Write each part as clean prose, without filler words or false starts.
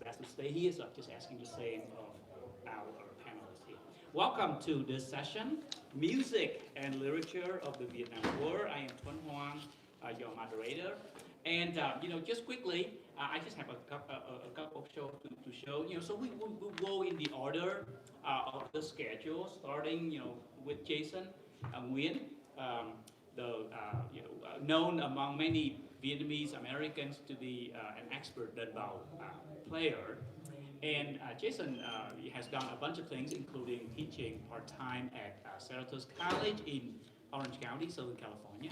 has to stay here, so I'm just asking the same of our panelists here. Welcome to this session, Music and Literature of the Vietnam War. I am Tuan Hoang, your moderator. And, just quickly, I just have a couple of shows to show. So we'll go in the order of the schedule, starting, with Jason Nguyen, known among many Vietnamese Americans to be an expert đơn bầu player. And Jason has done a bunch of things, including teaching part-time at Cerritos College in Orange County, Southern California.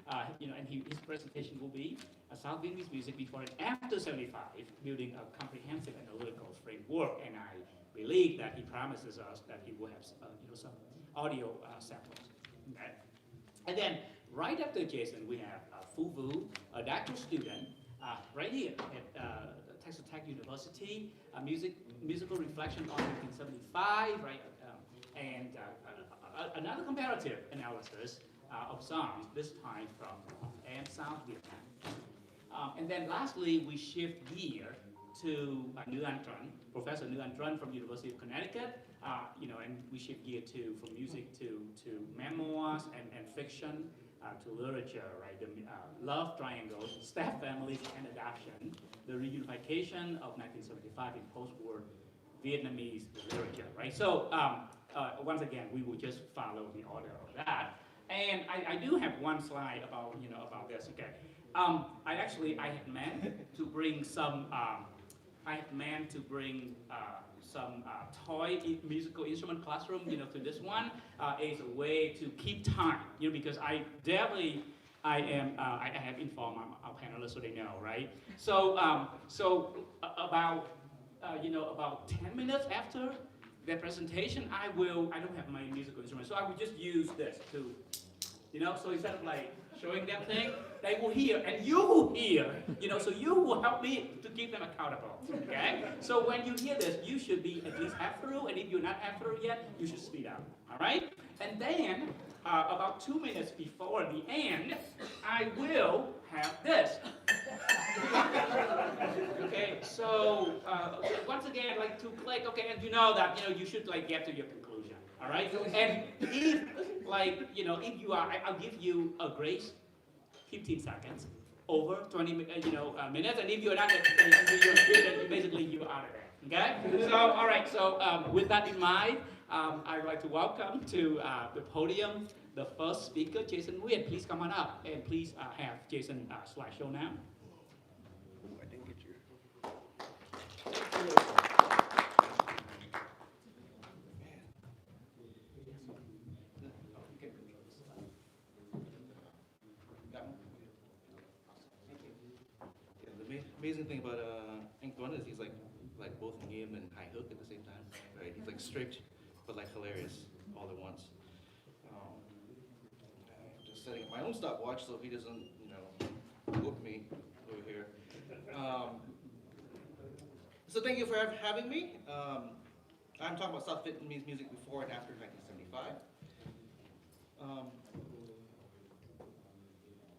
And his presentation will be South Vietnamese music before and after 75, building a comprehensive analytical framework. And I believe that he promises us that he will have some audio samples. Okay. And then right after Jason, we have Phu Vu, a doctoral student right here at Texas Tech University, musical reflection on 1975, right? And another comparative analysis of songs, this time from and South Vietnam. And then lastly, we shift gear to Nguyen, Professor Nguyen from University of Connecticut, and we shift gear from music to memoirs and fiction to literature, right? The love triangles, step families and adoption, the reunification of 1975 in post-war Vietnamese literature, right? So once again, we will just follow the order of that. And I do have one slide about about this. Okay, I had meant to bring some. Some toy musical instrument classroom, to this one is a way to keep time, because I have informed our panelists so they know, right? So about 10 minutes after their presentation, I don't have my musical instrument, so I will just use this to, so instead of like showing them thing, they will hear, and you will hear, so you will help me to keep them accountable, okay? So when you hear this, you should be at least half through, and if you're not half through yet, you should speed up, all right? And then, about 2 minutes before the end, I will have this. Okay, so once again, like to click, okay, and you know that, you should like get to your conclusion, all right? And if, if you are, I'll give you a grace, 15 seconds, over 20 minutes, and if you're not, then basically you're out of there, okay? So, all right, so with that in mind, I'd like to welcome to the podium the first speaker, Jason Nguyen. Please come on up, and please have Jason slideshow now. Ooh, I didn't get your... Amazing thing about Tuan is he's like both Nguyen and high hook at the same time, right? He's like strict, but like hilarious all at once. I'm just setting up my own stopwatch so he doesn't, whoop me over here. So thank you for having me. I'm talking about South Vietnamese music before and after 1975.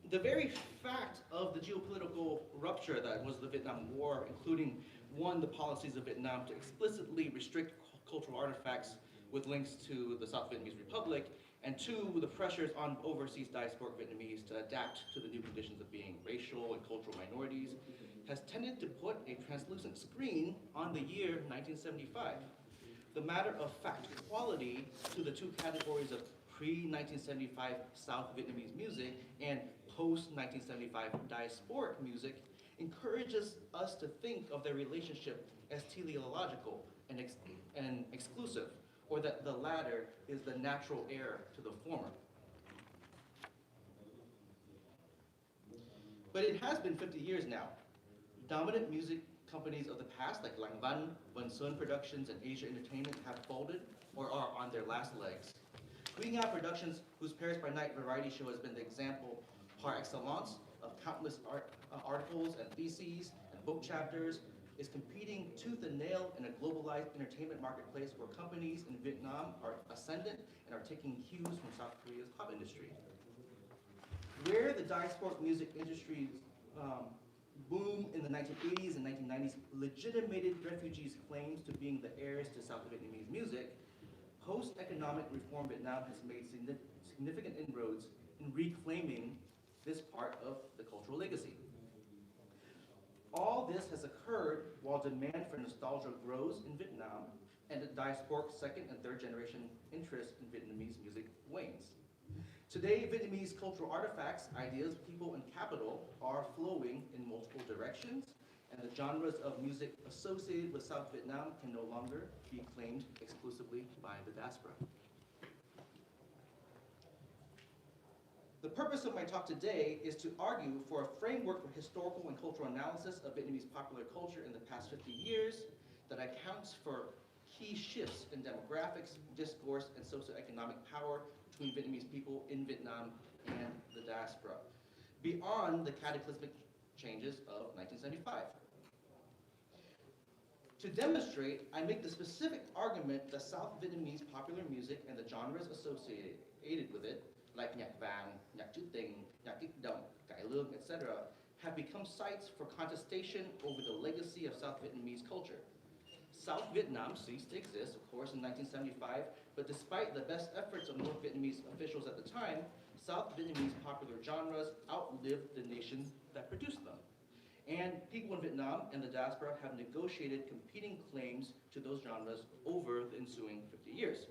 The very fact of the geopolitical rupture that was the Vietnam War, including one, the policies of Vietnam to explicitly restrict cultural artifacts with links to the South Vietnamese Republic, and two, the pressures on overseas diasporic Vietnamese to adapt to the new conditions of being racial and cultural minorities, has tended to put a translucent screen on the year 1975. The matter of fact quality to the two categories of pre-1975 South Vietnamese music and post-1975 diasporic music encourages us to think of their relationship as teleological and exclusive, or that the latter is the natural heir to the former. But it has been 50 years now. Dominant music companies of the past, like Lang Van, Van Sun Productions, and Asia Entertainment, have folded or are on their last legs. Queen Out Productions, whose Paris by Night variety show has been the example par excellence of countless articles and theses and book chapters, is competing tooth and nail in a globalized entertainment marketplace where companies in Vietnam are ascendant and are taking cues from South Korea's pop industry. Where the diasporic music industries boom in the 1980s and 1990s legitimated refugees' claims to being the heirs to South Vietnamese music, post-economic reform Vietnam has made significant inroads in reclaiming this part of the cultural legacy. All this has occurred while demand for nostalgia grows in Vietnam and the diasporic second and third generation interest in Vietnamese music wanes. Today, Vietnamese cultural artifacts, ideas, people, and capital are flowing in multiple directions, and the genres of music associated with South Vietnam can no longer be claimed exclusively by the diaspora. The purpose of my talk today is to argue for a framework for historical and cultural analysis of Vietnamese popular culture in the past 50 years that accounts for key shifts in demographics, discourse, and socioeconomic power between Vietnamese people in Vietnam and the diaspora, beyond the cataclysmic changes of 1975. To demonstrate, I make the specific argument that South Vietnamese popular music and the genres associated with it, like nhạc vàng, nhạc trữ tình, nhạc kích động, cải lương, etc., have become sites for contestation over the legacy of South Vietnamese culture. South Vietnam ceased to exist, of course, in 1975, but despite the best efforts of North Vietnamese officials at the time, South Vietnamese popular genres outlived the nation that produced them. And people in Vietnam and the diaspora have negotiated competing claims to those genres over the ensuing 50 years.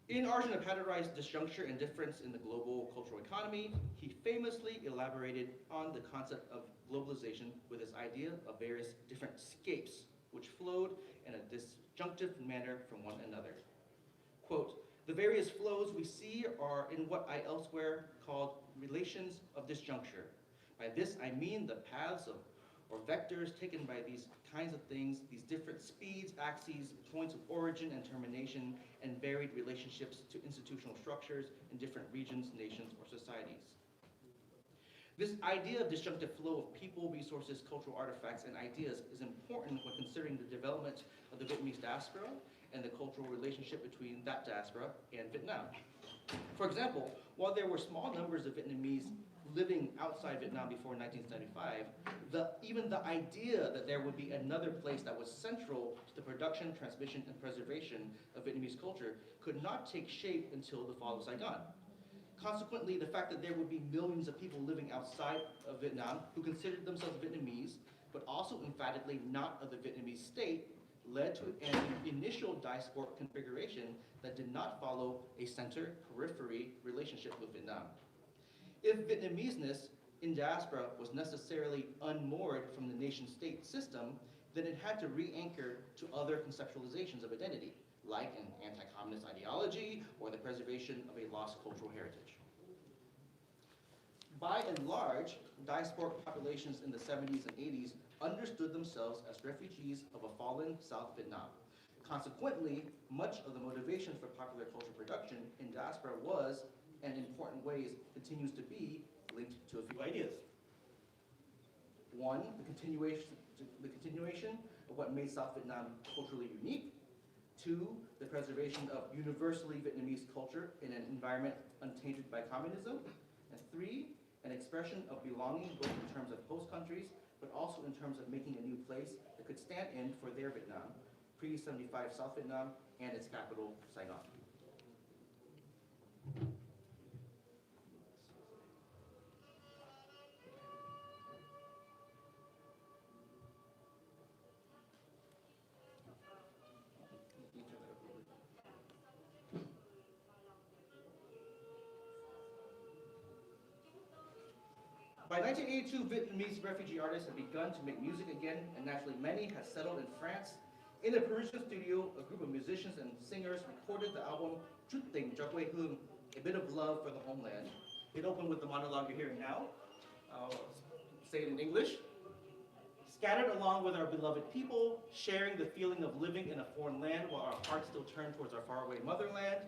In Arjun Apatturai's Disjuncture and Difference in the Global Cultural Economy, he famously elaborated on the concept of globalization with his idea of various different scapes, which flowed in a disjunctive manner from one another. Quote, "The various flows we see are in what I elsewhere called relations of disjuncture. By this I mean the paths or vectors taken by these kinds of things, these different speeds, axes, points of origin and termination, and varied relationships to institutional structures in different regions, nations, or societies." This idea of disjunctive flow of people, resources, cultural artifacts, and ideas is important when considering the development of the Vietnamese diaspora and the cultural relationship between that diaspora and Vietnam. For example, while there were small numbers of Vietnamese living outside Vietnam before 1975, even the idea that there would be another place that was central to the production, transmission, and preservation of Vietnamese culture could not take shape until the fall of Saigon. Consequently, the fact that there would be millions of people living outside of Vietnam who considered themselves Vietnamese, but also emphatically not of the Vietnamese state, led to an initial diasporic configuration that did not follow a center-periphery relationship with Vietnam. If Vietnameseness in diaspora was necessarily unmoored from the nation-state system, then it had to re-anchor to other conceptualizations of identity, like an anti-communist ideology or the preservation of a lost cultural heritage. By and large, diasporic populations in the 70s and 80s understood themselves as refugees of a fallen South Vietnam. Consequently, much of the motivation for popular culture production in diaspora was, and in important ways continues to be, linked to a few ideas. One, the continuation of what made South Vietnam culturally unique. Two, the preservation of universally Vietnamese culture in an environment untainted by communism. And three, an expression of belonging both in terms of host countries, but also in terms of making a new place that could stand in for their Vietnam, pre-75 South Vietnam and its capital, Saigon. By 1982, Vietnamese refugee artists had begun to make music again, and naturally many had settled in France. In a Parisian studio, a group of musicians and singers recorded the album Chút Tình cho quê hương, A Bit of Love for the Homeland. It opened with the monologue you're hearing now. I'll say it in English. Scattered along with our beloved people, sharing the feeling of living in a foreign land while our hearts still turn towards our faraway motherland,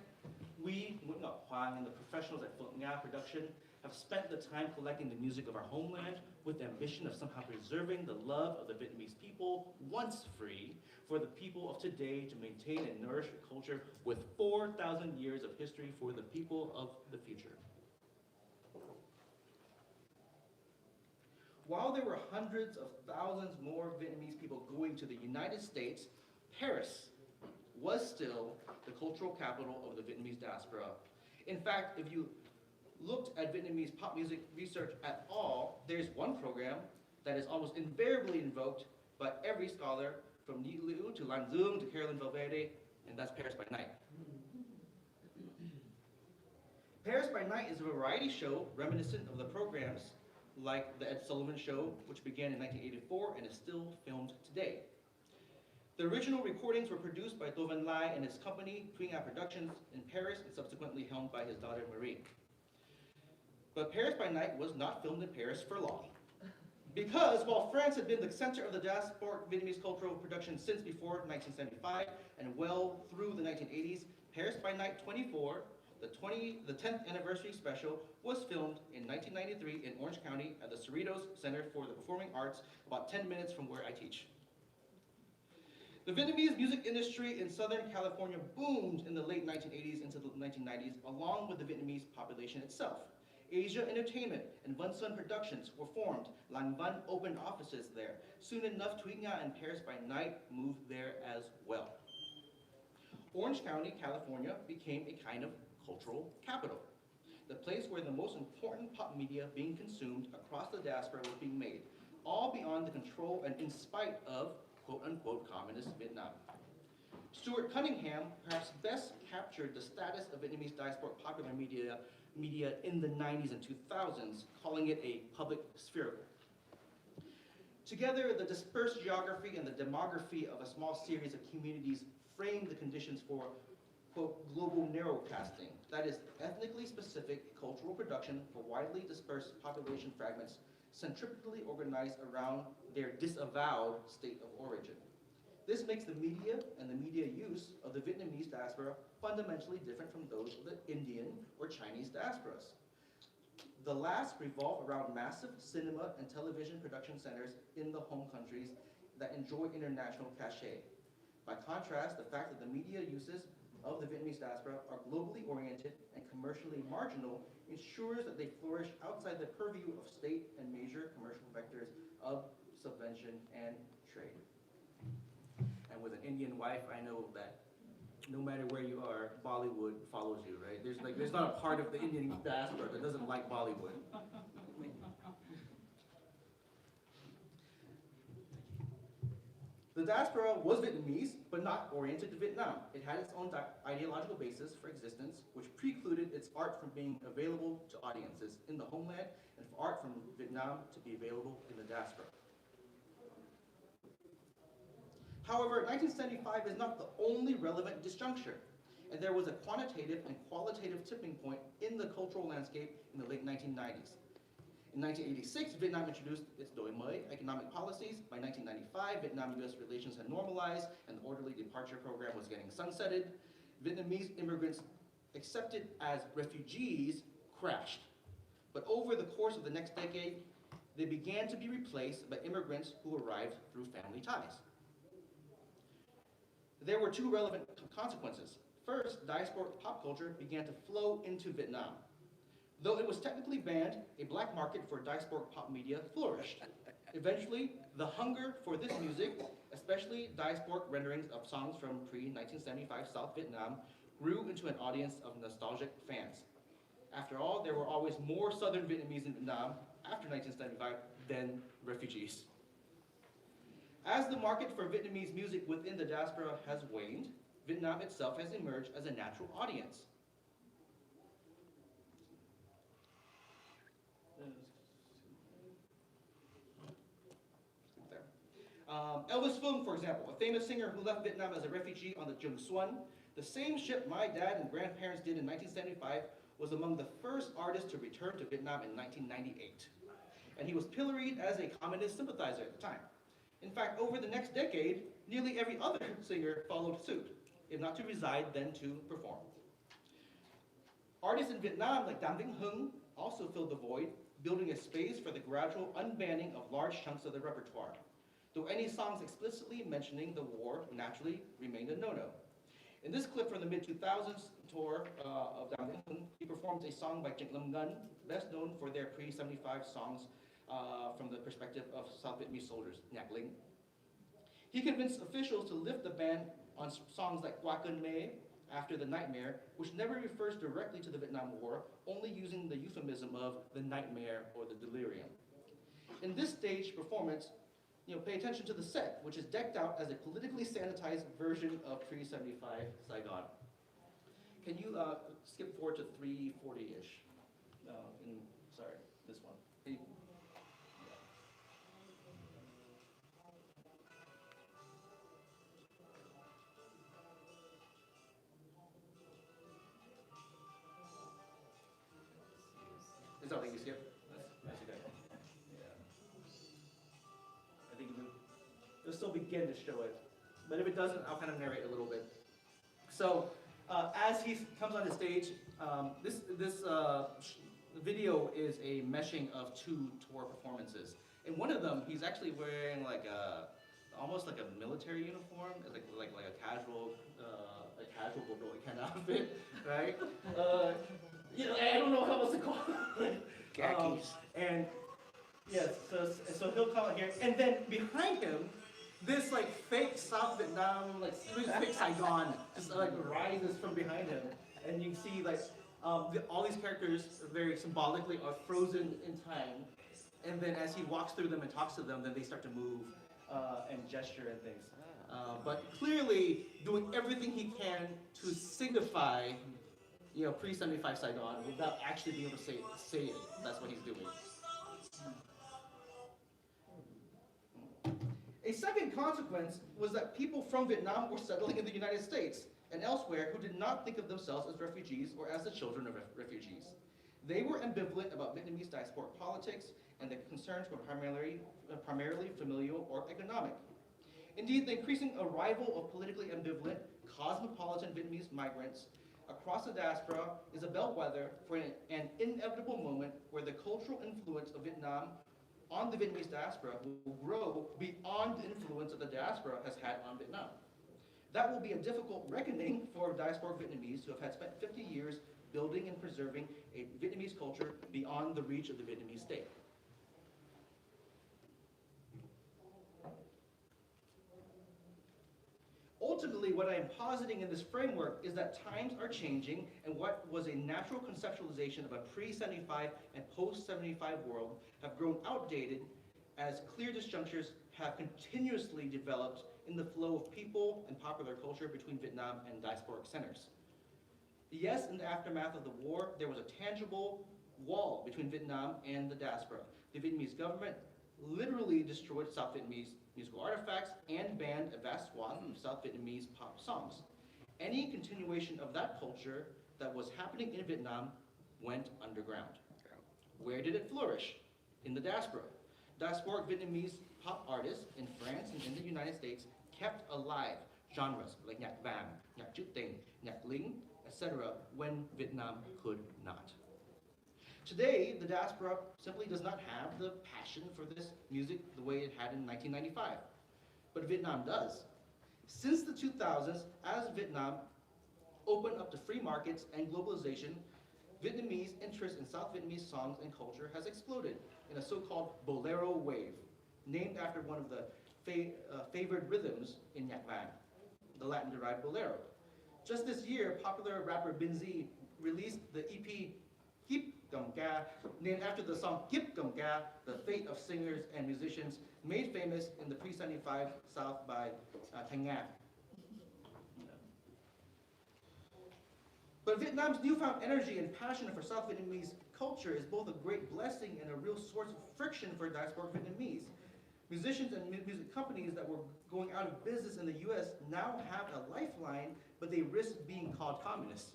We, Hoang, and the professionals at Nga Production have spent the time collecting the music of our homeland with the ambition of somehow preserving the love of the Vietnamese people, once free, for the people of today to maintain and nourish a culture with 4,000 years of history for the people of the future. While there were hundreds of thousands more Vietnamese people going to the United States, Paris was still the cultural capital of the Vietnamese diaspora. In fact, if you looked at Vietnamese pop music research at all, there's one program that is almost invariably invoked by every scholar, from Nhi Liu to Lan Dung to Carolyn Valverde, and that's Paris by Night. Paris by Night is a variety show reminiscent of the programs like The Ed Sullivan Show, which began in 1984 and is still filmed today. The original recordings were produced by Tuan Lai and his company, Nga Productions, in Paris and subsequently helmed by his daughter Marie. But Paris by Night was not filmed in Paris for long. Because while France had been the center of the diasporic Vietnamese cultural production since before 1975 and well through the 1980s, Paris by Night 24, the 10th anniversary special, was filmed in 1993 in Orange County at the Cerritos Center for the Performing Arts, about 10 minutes from where I teach. The Vietnamese music industry in Southern California boomed in the late 1980s into the 1990s, along with the Vietnamese population itself. Asia Entertainment and Van Sun Productions were formed. Lan Van opened offices there. Soon enough, Thuy Nga and Paris by Night moved there as well. Orange County, California became a kind of cultural capital, the place where the most important pop media being consumed across the diaspora was being made, all beyond the control and in spite of quote-unquote communist Vietnam. Stuart Cunningham perhaps best captured the status of Vietnamese diasporic popular media in the 90s and 2000s, calling it a public spherical. Together, the dispersed geography and the demography of a small series of communities framed the conditions for, quote, global narrowcasting, that is, ethnically specific cultural production for widely dispersed population fragments centripetally organized around their disavowed state of origin. This makes the media and the media use of the Vietnamese diaspora fundamentally different from those of the Indian or Chinese diasporas. The last revolve around massive cinema and television production centers in the home countries that enjoy international cachet. By contrast, the fact that the media uses of the Vietnamese diaspora are globally oriented and commercially marginal ensures that they flourish outside the purview of state and major commercial vectors of subvention and trade. And with an Indian wife, I know that no matter where you are, Bollywood follows you, right? There's not a part of the Indian diaspora that doesn't like Bollywood. The diaspora was Vietnamese, but not oriented to Vietnam. It had its own ideological basis for existence, which precluded its art from being available to audiences in the homeland and for art from Vietnam to be available in the diaspora. However, 1975 is not the only relevant disjuncture, and there was a quantitative and qualitative tipping point in the cultural landscape in the late 1990s. In 1986, Vietnam introduced its Doi Mới economic policies. By 1995, Vietnam-US relations had normalized, and the orderly departure program was getting sunsetted. Vietnamese immigrants accepted as refugees crashed. But over the course of the next decade, they began to be replaced by immigrants who arrived through family ties. There were two relevant consequences. First, diasporic pop culture began to flow into Vietnam. Though it was technically banned, a black market for diasporic pop media flourished. Eventually, the hunger for this music, especially diasporic renderings of songs from pre-1975 South Vietnam, grew into an audience of nostalgic fans. After all, there were always more Southern Vietnamese in Vietnam after 1975 than refugees. As the market for Vietnamese music within the diaspora has waned, Vietnam itself has emerged as a natural audience. Elvis Phuong, for example, a famous singer who left Vietnam as a refugee on the Trung Xuan, the same ship my dad and grandparents did in 1975, was among the first artists to return to Vietnam in 1998. And he was pilloried as a communist sympathizer at the time. In fact, over the next decade, nearly every other singer followed suit, if not to reside, then to perform. Artists in Vietnam like Dam Vinh Hung also filled the void, building a space for the gradual unbanning of large chunks of the repertoire, though any songs explicitly mentioning the war naturally remained a no-no. In this clip from the mid-2000s tour of Dam Vinh Hung, he performs a song by Nguyen, best known for their pre-75 songs from the perspective of South Vietnamese soldiers, Nhạc Lính. He convinced officials to lift the ban on songs like Qua Cơn Mê, After the Nightmare, which never refers directly to the Vietnam War, only using the euphemism of the nightmare or the delirium. In this stage performance, pay attention to the set, which is decked out as a politically sanitized version of pre-75 Saigon. Can you skip forward to 340-ish? Sorry, this one. Can you, Is that something you skip? That's okay. Yeah. I think it'll still begin to show it. But if it doesn't, I'll kind of narrate a little bit. So, as he comes on the stage, this video is a meshing of two tour performances. In one of them, he's actually wearing like almost like a military uniform, like a casual Bordeaux kind of outfit, right? I don't know how else to call it. Khakis. And yes, so he'll come out here, and then behind him, this like fake South Vietnam, like fake Saigon, just like rises from behind him, and you can see like all these characters very symbolically are frozen in time, and then as he walks through them and talks to them, then they start to move and gesture and things. But clearly doing everything he can to signify, pre-75 Saigon without actually being able to say it. That's what he's doing. A second consequence was that people from Vietnam were settling in the United States and elsewhere who did not think of themselves as refugees or as the children of refugees. They were ambivalent about Vietnamese diasporic politics, and the concerns were primarily familial or economic. Indeed, the increasing arrival of politically ambivalent, cosmopolitan Vietnamese migrants across the diaspora is a bellwether for an inevitable moment where the cultural influence of Vietnam on the Vietnamese diaspora will grow beyond the influence that the diaspora has had on Vietnam. That will be a difficult reckoning for diasporic Vietnamese who have had spent 50 years building and preserving a Vietnamese culture beyond the reach of the Vietnamese state. Ultimately, what I am positing in this framework is that times are changing, and what was a natural conceptualization of a pre-75 and post-75 world have grown outdated as clear disjunctures have continuously developed in the flow of people and popular culture between Vietnam and diasporic centers. Yes, in the aftermath of the war, there was a tangible wall between Vietnam and the diaspora. The Vietnamese government literally destroyed South Vietnamese musical artifacts and banned a vast swath of South Vietnamese pop songs. Any continuation of that culture that was happening in Vietnam went underground. Where did it flourish? In the diaspora. Diasporic Vietnamese pop artists in France and in the United States kept alive genres like Nhạc Vàng, Nhạc Trữ Tình, Nhạc Lính, etc. when Vietnam could not. Today, the diaspora simply does not have the passion for this music the way it had in 1995. But Vietnam does. Since the 2000s, as Vietnam opened up to free markets and globalization, Vietnamese interest in South Vietnamese songs and culture has exploded in a so-called bolero wave, named after one of the favored rhythms in Nhạc Vàng, the Latin-derived bolero. Just this year, popular rapper Binz released the EP Kip Gum Ga, named after the song Kip Gum Ga, the fate of singers and musicians made famous in the pre-75 South by Thanh Nga. But Vietnam's newfound energy and passion for South Vietnamese culture is both a great blessing and a real source of friction for diasporic Vietnamese. Musicians and music companies that were going out of business in the US now have a lifeline, but they risk being called communists.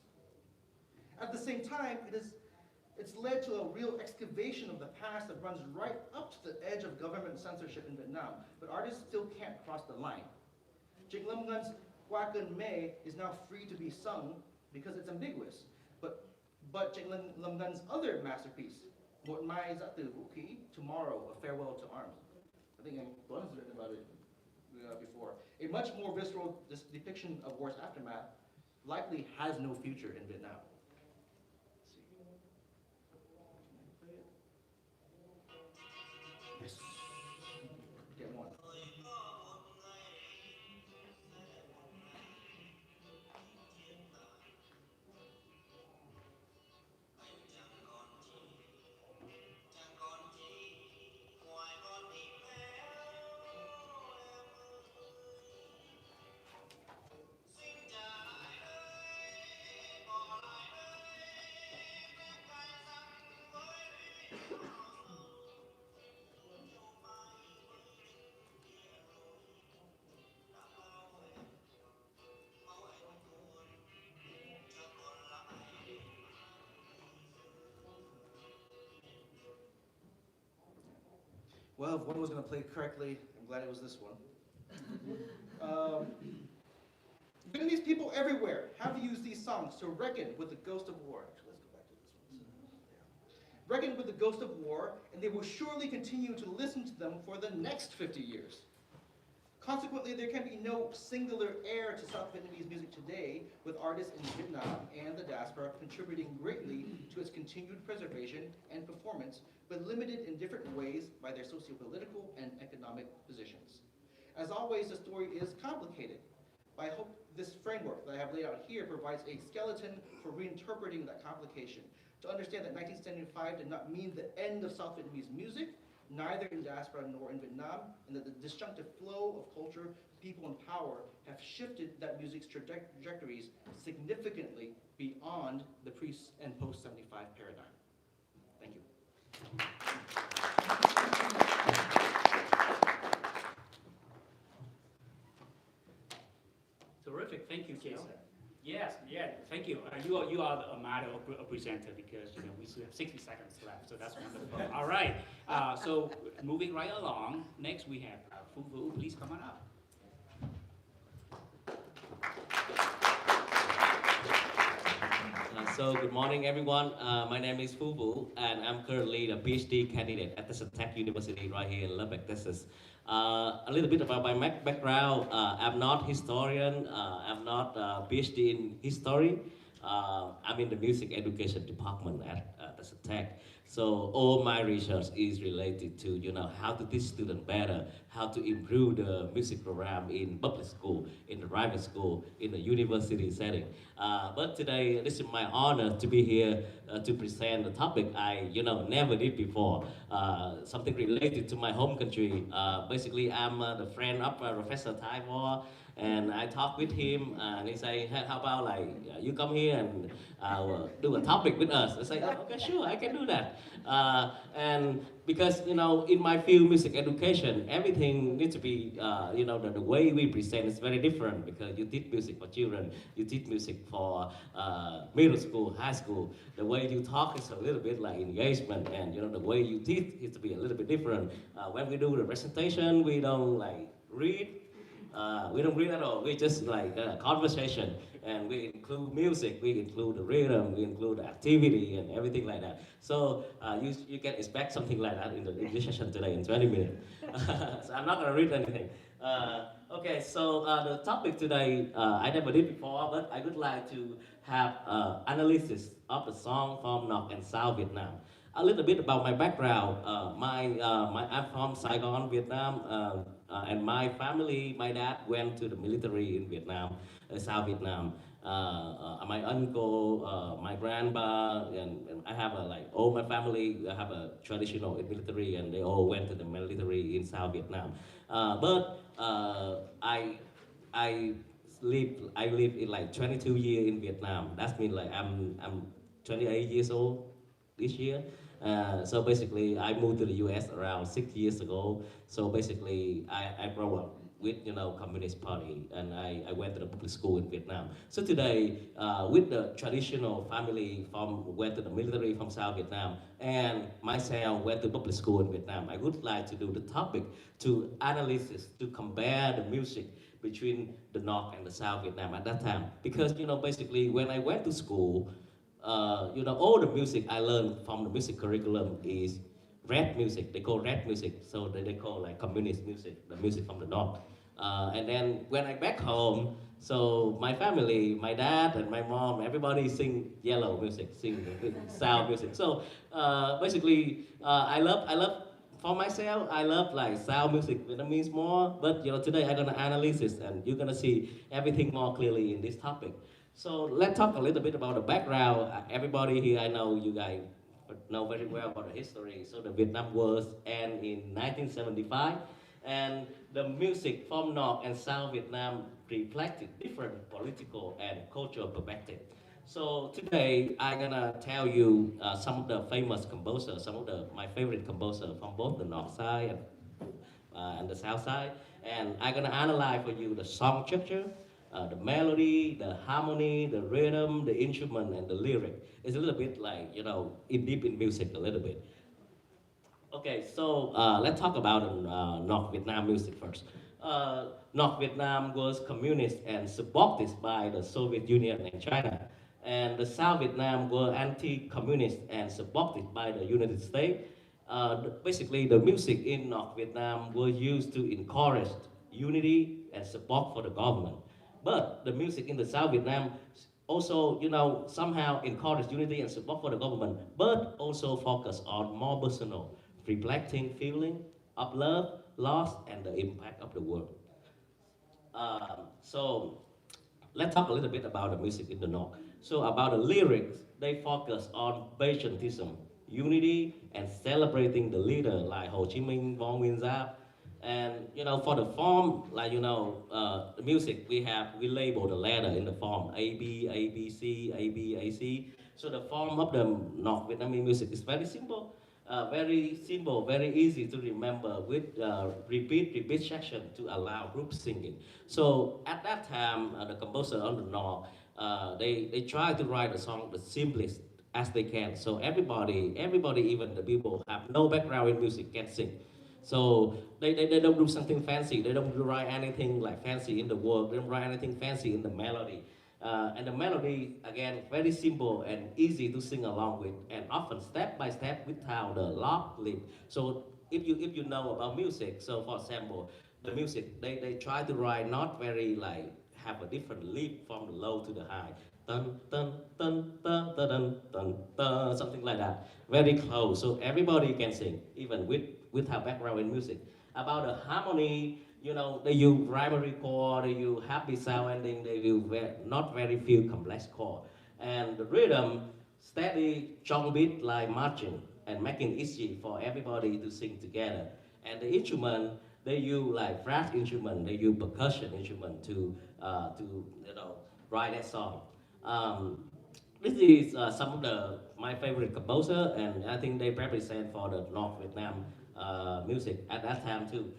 At the same time, it's led to a real excavation of the past that runs right up to the edge of government censorship in Vietnam, but artists still can't cross the line. Trịnh Lâm Nguyen's Qua Cơn Mê is now free to be sung because it's ambiguous, but but Trịnh Lâm Ngun's other masterpiece, Một Mai Giã Từ Vũ Khí, Tomorrow, A Farewell to Arms. I think Tuan has written about it before. A much more visceral depiction of war's aftermath likely has no future in Vietnam. Yes. Get one. Well, if one was going to play correctly, I'm glad it was this one. Vietnamese people everywhere have used these songs to reckon with the ghost of war. Actually, let's go back to this one. Reckon with the ghost of war, and they will surely continue to listen to them for the next 50 years. Consequently, there can be no singular heir to South Vietnamese music today, with artists in Vietnam and the diaspora contributing greatly to its continued preservation and performance, but limited in different ways by their socio-political and economic positions. As always, the story is complicated, but I hope this framework that I have laid out here provides a skeleton for reinterpreting that complication, to understand that 1975 did not mean the end of South Vietnamese music, neither in diaspora nor in Vietnam, and that the disjunctive flow of culture, people, and power have shifted that music's trajectories significantly beyond the pre- and post-75 paradigm. Thank you. Terrific, thank you, Jason. Yes, yeah, thank you. You are a model presenter because we still have 60 seconds left, so that's wonderful. All right, so moving right along, next we have Phu Vu. Please come on up. So good morning, everyone. My name is Phu Vu, and I'm currently the Ph.D. candidate at Texas Tech University right here in Lubbock, Texas. A little bit about my background. I'm not historian. I'm not a Ph.D. in history. I'm in the music education department at Texas Tech. So all my research is related to how to teach students better, how to improve the music program in public school, in the private school, in the university setting. But today, this is my honor to be here to present a topic I never did before. Something related to my home country. Basically, I'm the friend of Professor Claver. And I talked with him, and he say, hey, how about you come here and do a topic with us? I say, oh, okay, sure, I can do that. And because in my field, music education, everything needs to be, the way we present is very different because you teach music for children, you teach music for middle school, high school. The way you talk is a little bit like engagement, and the way you teach is to be a little bit different. When we do the presentation, we don't read. We don't read at all. We just conversation, and we include music, we include the rhythm, we include the activity, and everything like that. So you can expect something like that in the session today in 20 minutes. So I'm not gonna read anything. Okay, so the topic today I never did before, but I would like to have analysis of the song from North and South Vietnam. A little bit about my background. I'm from Saigon, Vietnam. And my family, my dad went to the military in Vietnam, South Vietnam. My uncle, my grandpa, and I have all my family have a traditional military, and they all went to the military in South Vietnam. But I lived in 22 years in Vietnam. That means I'm 28 years old this year. So basically, I moved to the U.S. around 6 years ago. So basically, I grew up with Communist Party, and I went to the public school in Vietnam. So today, with the traditional family went to the military from South Vietnam, and myself went to public school in Vietnam, I would like to do the topic to analysis, to compare the music between the North and the South Vietnam at that time. Because basically, when I went to school, all the music I learned from the music curriculum is red music. They call red music, so they call like communist music, the music from the north. And then when I back home, so my family, my dad and my mom, everybody sing yellow music, sing sound music. So basically, I love for myself, I love like sound music, Vietnamese more. But today I'm gonna analyze this, and you're gonna see everything more clearly in this topic. So let's talk a little bit about the background. Everybody here, I know you guys know very well about the history. So the Vietnam Wars end in 1975, and the music from North and South Vietnam reflected different political and cultural perspective. So today I'm gonna tell you some of the famous composers, some of my favorite composers from both the North side and the South side, and I'm gonna analyze for you the song structure, the melody, the harmony, the rhythm, the instrument, and the lyric. It's a little bit like, in deep in music a little bit. Okay, so let's talk about North Vietnam music first. North Vietnam was communist and supported by the Soviet Union and China. And the South Vietnam were anti-communist and supported by the United States. Basically, the music in North Vietnam was used to encourage unity and support for the government. But the music in the South Vietnam also, somehow encourage unity and support for the government, but also focus on more personal, reflecting feeling of love, loss, and the impact of the world. So let's talk a little bit about the music in the North. So about the lyrics, they focus on patriotism, unity, and celebrating the leader like Ho Chi Minh, Vo Nguyen Giáp. And for the form, like the music we label the letter in the form A B A B C A B A C. So the form of the North Vietnamese music is very simple, very easy to remember with repeat section to allow group singing. So at that time, the composer on the North, they try to write a song the simplest as they can. So everybody, even the people who have no background in music can sing. So they don't do something fancy. They don't write anything like fancy in the word. They don't write anything fancy in the melody. And the melody, again, very simple and easy to sing along with, and often step by step without the lock lead. So if you know about music, so for example, the music, they try to write not very like, have a different leap from the low to the high. Dun, dun, dun, dun, dun, dun, dun, dun, something like that. Very close, so everybody can sing, even without background in music. About the harmony, they use primary chord, they use happy sound ending, they use not very few complex chord. And the rhythm, steady, strong beat like marching, and making easy for everybody to sing together. And the instrument, they use like brass instrument, they use percussion instrument to write that song. This is some of my favorite composer, and I think they represent for the North Vietnam music at that time too.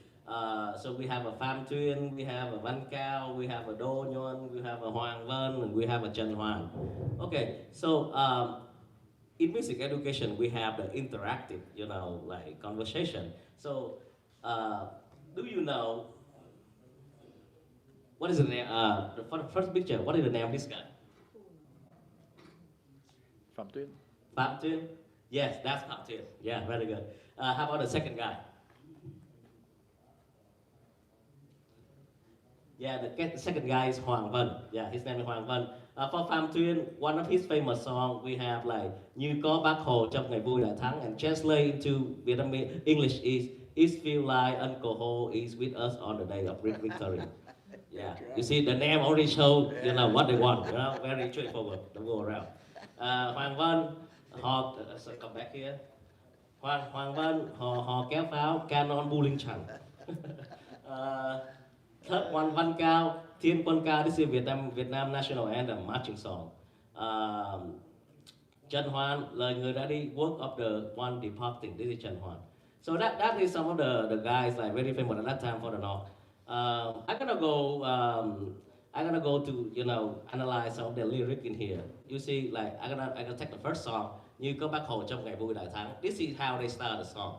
So we have a Pham Tuan, we have a Văn Cao, we have a Do Nguyen, we have a Hoang Vân, and we have a Trần Hoang. Okay, so in music education we have the interactive, like conversation. So do you know what is the name? For the first picture, what is the name of this guy? Phạm Tuyên. Pham Tuan? Yes, that's Pham Tuan. Yeah, very good. How about the second guy? Yeah, the second guy is Hoang Vân. Yeah, his name is Hoang Vân. For Pham Tuan, one of his famous songs we have like Như có Bác Hồ trong ngày vui đại thắng, and translate into Vietnamese English is "It feel like Uncle Ho is with us on the day of great victory." Yeah, you see the name already show what they want. Very straightforward. Don't go around. Hoang Vân, so come back here. Hoang Vân, họ kéo pháo, canon bu linh trần. Third one, Văn Cao, Thiên Quân Ca. This is Vietnam National Anthem, marching song. Trần Hoan, lời người đã đi, work of the one departing. This is Trần Hoan. So that is some of the guys like very famous at that time for the North. I'm gonna go to analyze some of the lyric in here. You see, like I'm gonna take the first song. Như có Bác Hồ trong ngày vui đại thắng. This is how they start the song.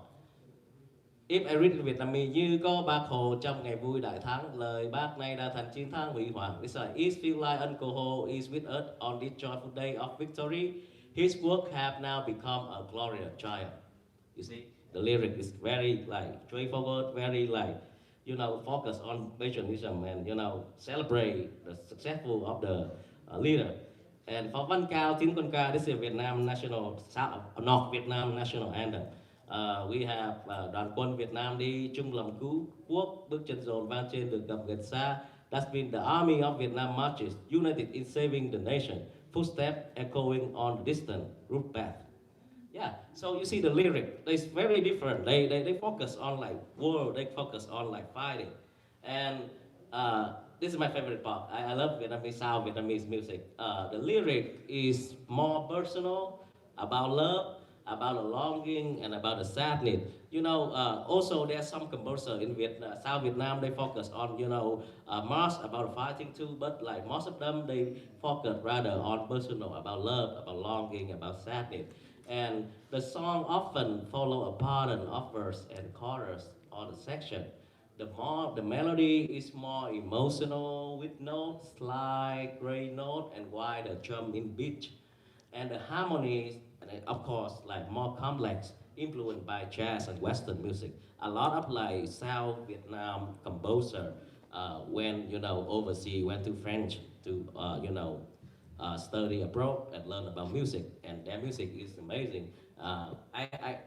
If I read in Vietnamese, như có Bác Hồ trong ngày vui đại thắng, lời Bác nay đã thành chiến thắng huy hoàng. It's like, it feel like Uncle Ho is with us on this joyful day of victory. His work have now become a glorious giant. You see, the lyric is very like straightforward, very like, focus on patriotism and, celebrate the successful of the leader. And for Văn Cao, Tiếng Quân Ca, this is Vietnam national, North Vietnam national anthem. We have đoàn quân Việt Nam đi chung lòng cứu quốc, bước chân dồn vang trên đường gập ghềnh xa. That's been the army of Vietnam marches, united in saving the nation, footsteps echoing on the distant route path. Yeah, so you see the lyric, it's very different. They focus on like war, they focus on like fighting. And this is my favorite part. I love Vietnamese sound, Vietnamese music. The lyric is more personal, about love, about a longing, and about a sadness. Also there's some composer in South Vietnam, they focus on, march about fighting too, but like most of them, they focus rather on personal, about love, about longing, about sadness. And the song often follow a pattern of verse and chorus on the section. The melody is more emotional with notes like gray note and wider drum in beat. And the harmonies, of course, like more complex, influenced by jazz and Western music. A lot of like South Vietnam composer went, overseas, went to French to, study abroad and learn about music, and their music is amazing.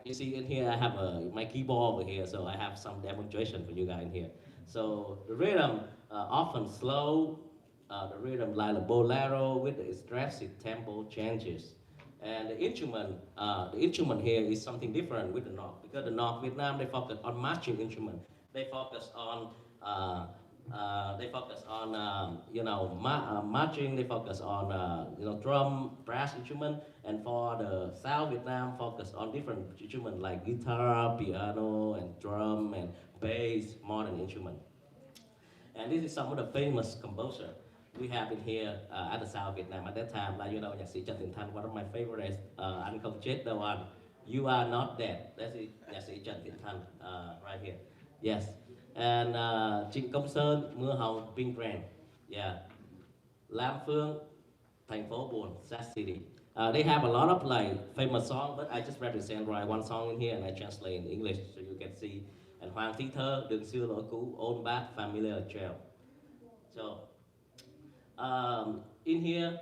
You see in here, I have my keyboard over here, so I have some demonstration for you guys in here. So the rhythm often slow, the rhythm like a bolero with the expressive tempo changes. And the instrument here is something different with the North, because the North Vietnam, they focus on marching instrument. They focus on marching. They focus on drum, brass instrument, and for the South Vietnam, focus on different instrument like guitar, piano, and drum, and bass, modern instrument. And this is some of the famous composer we have in here at the South Vietnam at that time. Like nhạc sĩ Trần Thiện Thanh, one of my favorites. Anh không chết đâu anh. You are not dead. That's it. Nhạc sĩ Trần Thiện Thanh, right here. Yes. And Trịnh Công Sơn, Mưa Hồng, Pink Rain. Yeah. Lam Phương, Thành phố buồn, Sad City. They have a lot of like famous songs, but I just represent one song in here and I translate in English so you can see. And Hoang Thi Thơ, Đường xưa lối cũ, Old Bad Familiar Trail. So in here,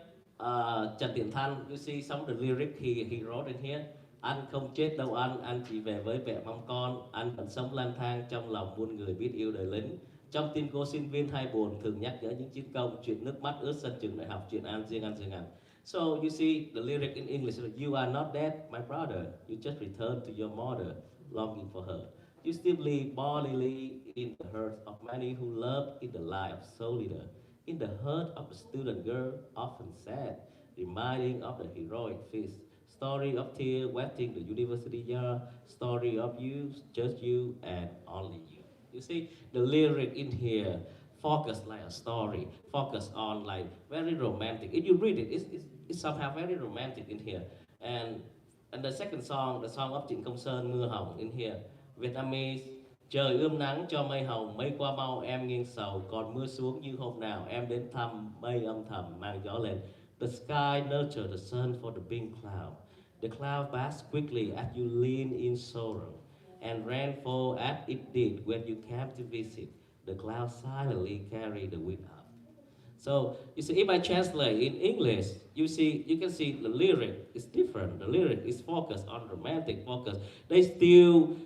Trần Thiện Thanh, you see some of the lyrics he wrote in here. Anh không chết đâu anh chỉ về với vẻ mong con. Anh vẫn sống lang thang trong lòng muôn người biết yêu đời lính. Trong tim cô sinh viên hay buồn thường nhắc nhớ những chiến công, chuyện nước mắt ướt sân trường đại học, chuyện an riêng ăn riêng ăn. So you see the lyric in English, you are not dead, my brother. You just return to your mother, longing for her. You still live bodily in the heart of many who love in the life of soul leader. In the heart of a student girl, often sad, reminding of the heroic feast. Story of tears wetting the university yard. Story of you, just you, and only you. You see, the lyric in here focus like a story, focus on like very romantic. If you read it, it's somehow very romantic in here. And the second song, the song of Trịnh Công Sơn, Mưa Hồng in here, Vietnamese. Trời ươm nắng cho mây hồng, mây qua mau em nghiêng sầu, còn mưa xuống như hôm nào em đến thăm, mây âm thầm mang gió lên. The sky nurtured the sun for the pink cloud. The cloud passed quickly as you lean in sorrow, and rainfall as it did when you came to visit. The cloud silently carried the wind up. So you see, if I translate in English, you can see the lyric is different. The lyric is focused on romantic focus. They still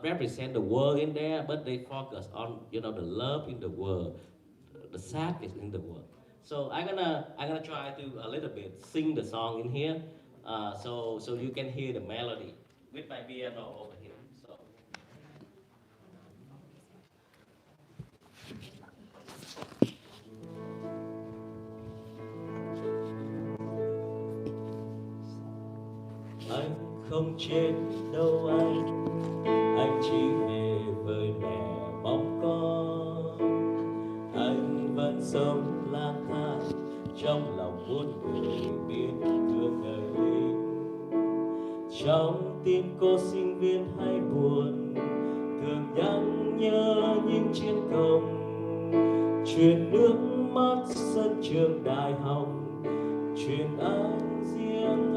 represent the world in there, but they focus on the love in the world, the sadness in the world. So I'm gonna try to a little bit sing the song in here, so you can hear the melody with my piano over here. So. Anh không chết đâu anh chỉ về với mẹ mong con. Anh vẫn sống lang thang trong lòng muôn người biết thương đời lính. Trong tim cô sinh viên hay buồn, thường nhắc nhớ những chiến công, truyền nước mắt sân trường đại học, truyền anh riêng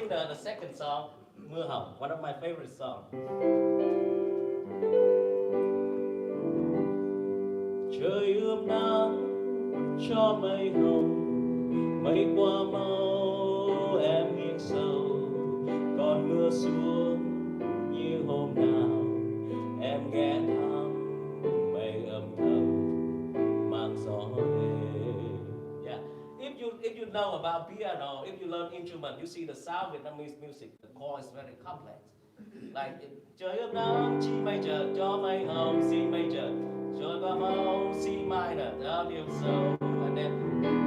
sing the second song, Mưa Hồng, one of my favorite songs. Trời ươm nắng cho mây hồng, mây qua mau em nghiêng sâu, còn mưa xuống như hôm nào em ghé thăm, mây âm thầm mang gió đến. Yeah, if you know about piano, if you learn instrument, you see the South Vietnamese music, the chord is very complex. Like trời ươm nắng chi major cho mây hồng, C major, trời qua mau C minor, W so, and then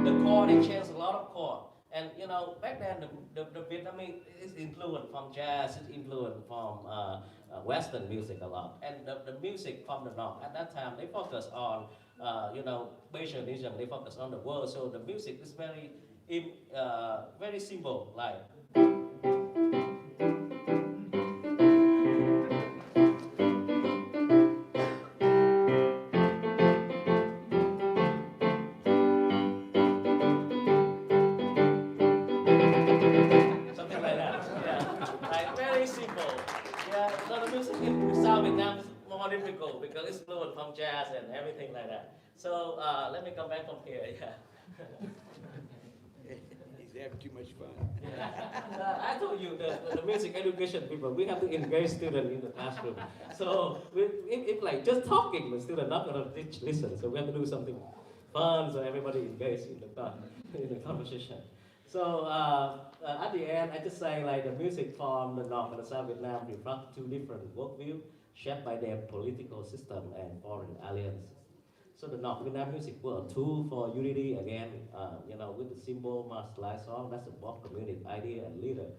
the chord they change a lot of chord. And you know, back then the Vietnamese is influenced from jazz, is influenced from Western music a lot. And the music from the North at that time they focus on you know, Bayesianism. They focus on the world, so the music is very simple, like. Difficult because it's fluent from jazz and everything like that. So let me come back from here. Yeah. He's having too much fun. Yeah. I told you the music education people, we have to engage students in the classroom. So if like just talking, the students not gonna listen. So we have to do something fun so everybody engaged in the conversation. So at the end, I just say like the music from the North and the South Vietnam reflect two different worldviews shaped by their political system and foreign alliances. So the North Vietnam music was a tool for unity again, you know, with the simple martialized song, that's a both community idea and leader.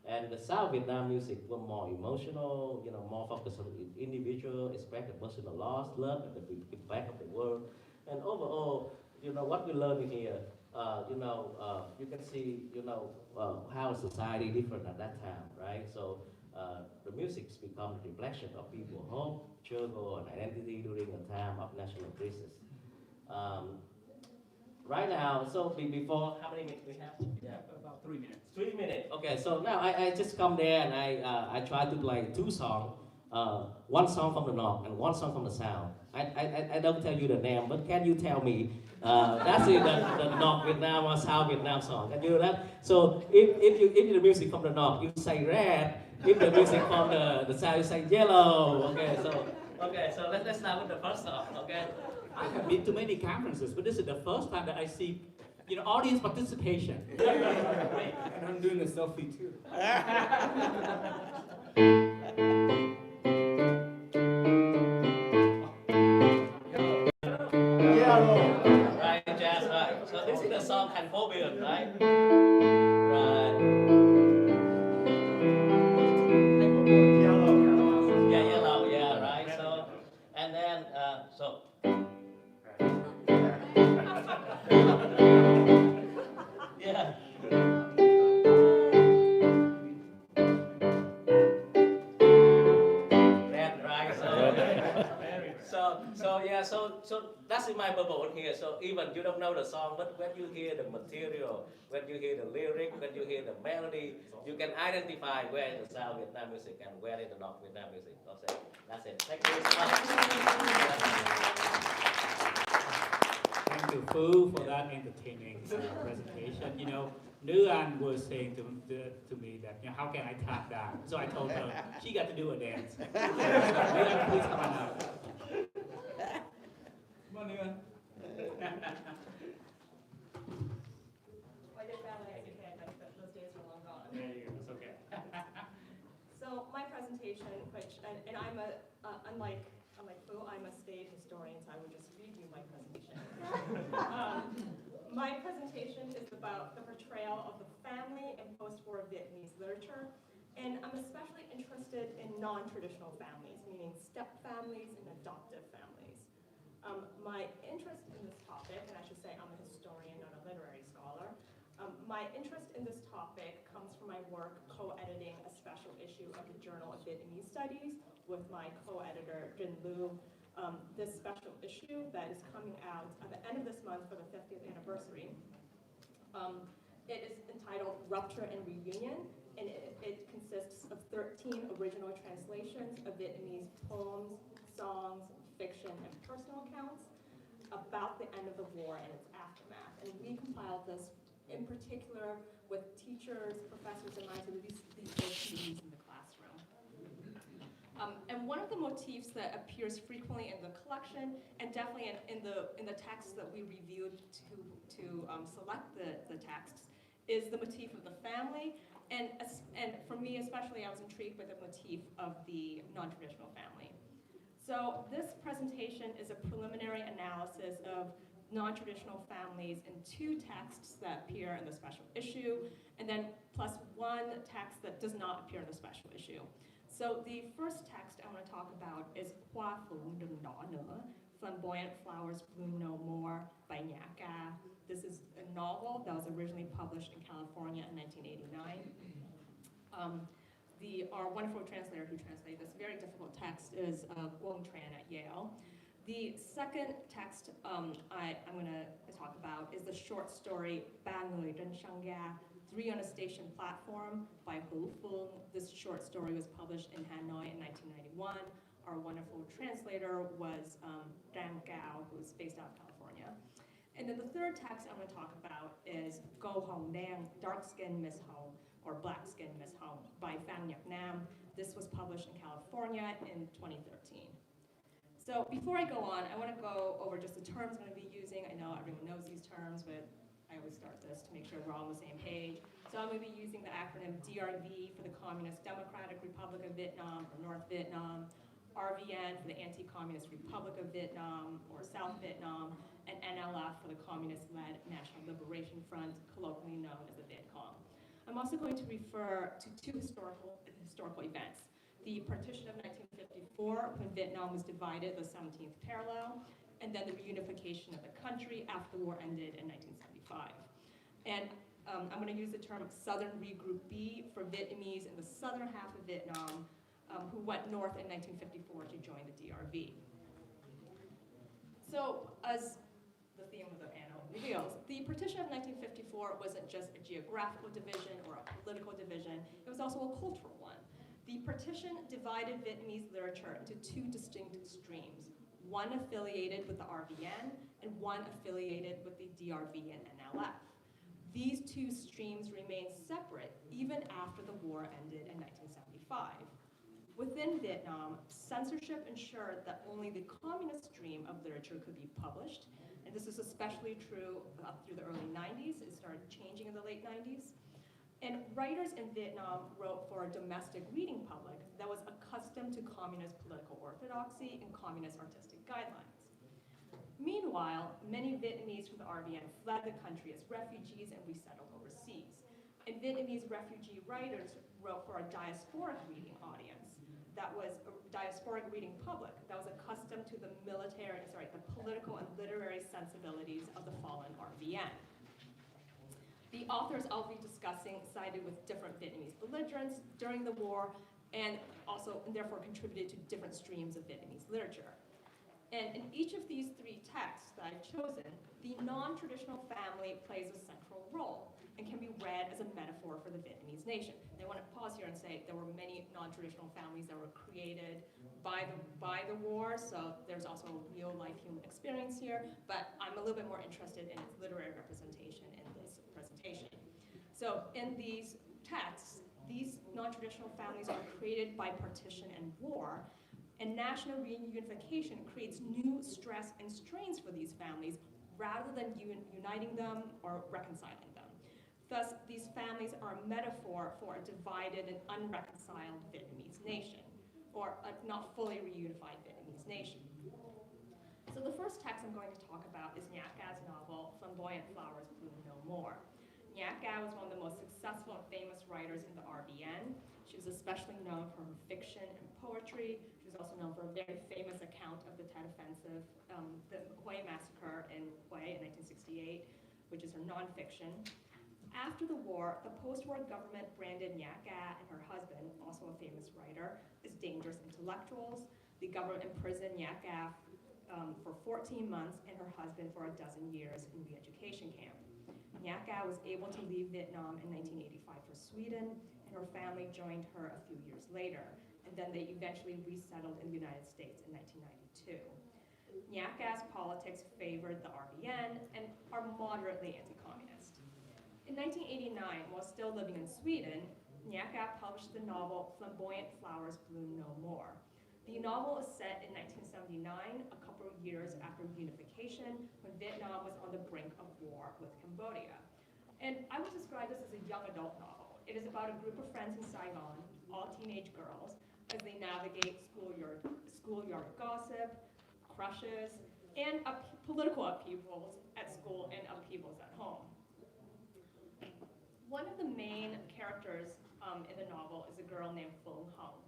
And the South Vietnam music was more emotional, you know, more focused on individual, expect the personal loss, love, and the impact of the world. And overall, you know, what we learn in here, you know, you can see, you know, how society different at that time, right? So the music's become a reflection of people's hope, struggle, and identity during a time of national crisis. Right now, so before, how many minutes we have? Yeah, about 3 minutes. 3 minutes. Okay, so now I just come there and I try to play two songs, one song from the North and one song from the South. I don't tell you the name, but can you tell me that's it, the North Vietnam or South Vietnam song? Can you do that? So if the music from the North, you say red. If the music from the South, you say yellow. Okay, so let's start with the first song. Okay. I have been to many conferences, but this is the first time that I see, you know, audience participation. And I'm doing a selfie too. Right, jazz, right. So this is the song Canphobian, right? Right. Yeah, yellow, yeah, right. So, and then, so. Yeah. Red, right? So that's in my bubble here. So even you don't know the song, but when you hear the material, when you hear the lyric, when you hear the melody, you can identify where is the South Vietnam music and where is the North Vietnam music. Okay, that's it. Thank you so much. Thank you, Phu, for that entertaining presentation. You know, Nguyen was saying to me that, you know, how can I tap down? So I told her she got to do a dance. Nguyen, please come on up. Come on, Nguyen. I did ballet as a kid, but those days are long gone. There you go, it's okay. So my presentation, which, and I'm unlike Phu, I'm a state historian, so I would just read you my presentation. My presentation is about the portrayal of the family in post-war Vietnamese literature, and I'm especially interested in non-traditional families, meaning step families and adoptive families. My interest in this topic, and I should say I'm a historian, not a literary scholar, my interest in this topic comes from my work co-editing a special issue of the Journal of Vietnamese Studies with my co-editor, Jin Lu. This special issue that is coming out at the end of this month for the 50th anniversary. It is entitled Rupture and Reunion, and it consists of 13 original translations of Vietnamese poems, songs, fiction, and personal accounts about the end of the war and its aftermath. And we compiled this in particular with teachers, professors, and minds of these folks to use in the classroom. And one of the motifs that appears frequently in the collection, and definitely in the texts that we reviewed to select the texts, is the motif of the family. And for me especially, I was intrigued by the motif of the non-traditional family. So this presentation is a preliminary analysis of non-traditional families in 2 texts that appear in the special issue, and then plus 1 text that does not appear in the special issue. So the first text I want to talk about is Hoa Phu Đừng Đỏ Nữa, Flamboyant Flowers Bloom No More by Nha Ca. This is a novel that was originally published in California in 1989. Our wonderful translator who translated this very difficult text is Nguyen at Yale. The second text I'm going to talk about is the short story Ba Người Trên Sân Ga, 3 on a Station Platform by Hu Fung. This short story was published in Hanoi in 1991. Our wonderful translator was Ram Gao, who is based out of California. And then the third text I'm going to talk about is Go Hong Dang, Dark Skin Miss Hong, or Black Skin Miss Hong by Pham Nhật Nam. This was published in California in 2013. So before I go on, I want to go over just the terms I'm going to be using. I know everyone knows these terms, but I always start this to make sure we're all on the same page. So I'm going to be using the acronym DRV for the Communist Democratic Republic of Vietnam, or North Vietnam, RVN for the Anti-Communist Republic of Vietnam, or South Vietnam, and NLF for the Communist-led National Liberation Front, colloquially known as the Viet Cong. I'm also going to refer to 2 historical events. The partition of 1954, when Vietnam was divided, the 17th parallel, and then the reunification of the country after the war ended in 1975. And I'm going to use the term Southern Regroup B for Vietnamese in the southern half of Vietnam who went north in 1954 to join the DRV. So as the theme of the annual reveals, the partition of 1954 wasn't just a geographical division or a political division, it was also a cultural one. The partition divided Vietnamese literature into 2 distinct streams, one affiliated with the RVN and one affiliated with the DRV and NLF. These 2 streams remained separate even after the war ended in 1975. Within Vietnam, censorship ensured that only the communist stream of literature could be published, and this is especially true up through the early 90s. It started changing in the late 90s. And writers in Vietnam wrote for a domestic reading public that was accustomed to communist political orthodoxy and communist artistic guidelines. Meanwhile, many Vietnamese from the RVN fled the country as refugees and resettled overseas. And Vietnamese refugee writers wrote for a diasporic reading audience that was a diasporic reading public that was accustomed to the political and literary sensibilities of the fallen RVN. The authors I'll be discussing sided with different Vietnamese belligerents during the war and therefore contributed to different streams of Vietnamese literature. And in each of these 3 texts that I've chosen, the non-traditional family plays a central role and can be read as a metaphor for the Vietnamese nation. And I want to pause here and say there were many non-traditional families that were created by the war, so there's also a real-life human experience here, but I'm a little bit more interested in its literary representation in this presentation. So in these texts, these non-traditional families are created by partition and war, and national reunification creates new stress and strains for these families rather than uniting them or reconciling them. Thus, these families are a metaphor for a divided and unreconciled Vietnamese nation, or a not fully reunified Vietnamese nation. So the first text I'm going to talk about is Nha Ca's novel, Flamboyant Flowers Bloom No More. Nha Ca was one of the most successful and famous writers in the RVN. She was especially known for her fiction and poetry. She was also known for a very famous account of the Tet Offensive, the Hue Massacre in Hue in 1968, which is her nonfiction. After the war, the post-war government branded Nha Ca and her husband, also a famous writer, as dangerous intellectuals. The government imprisoned Nha Ca for 14 months and her husband for 12 years in re-education camp. Nha Ca was able to leave Vietnam in 1985 for Sweden, and and her family joined her a few years later, and then they eventually resettled in the United States in 1992. Nyak A's politics favored the RBN and are moderately anti-communist. In 1989, while still living in Sweden, Nyak A published the novel Flamboyant Flowers Bloom No More. The novel is set in 1979, a couple of years after unification, when Vietnam was on the brink of war with Cambodia. And I would describe this as a young adult novel. It is about a group of friends in Saigon, all teenage girls, as they navigate schoolyard gossip, crushes, and political upheavals at school and upheavals at home. One of the main characters in the novel is a girl named Phuong Hoang.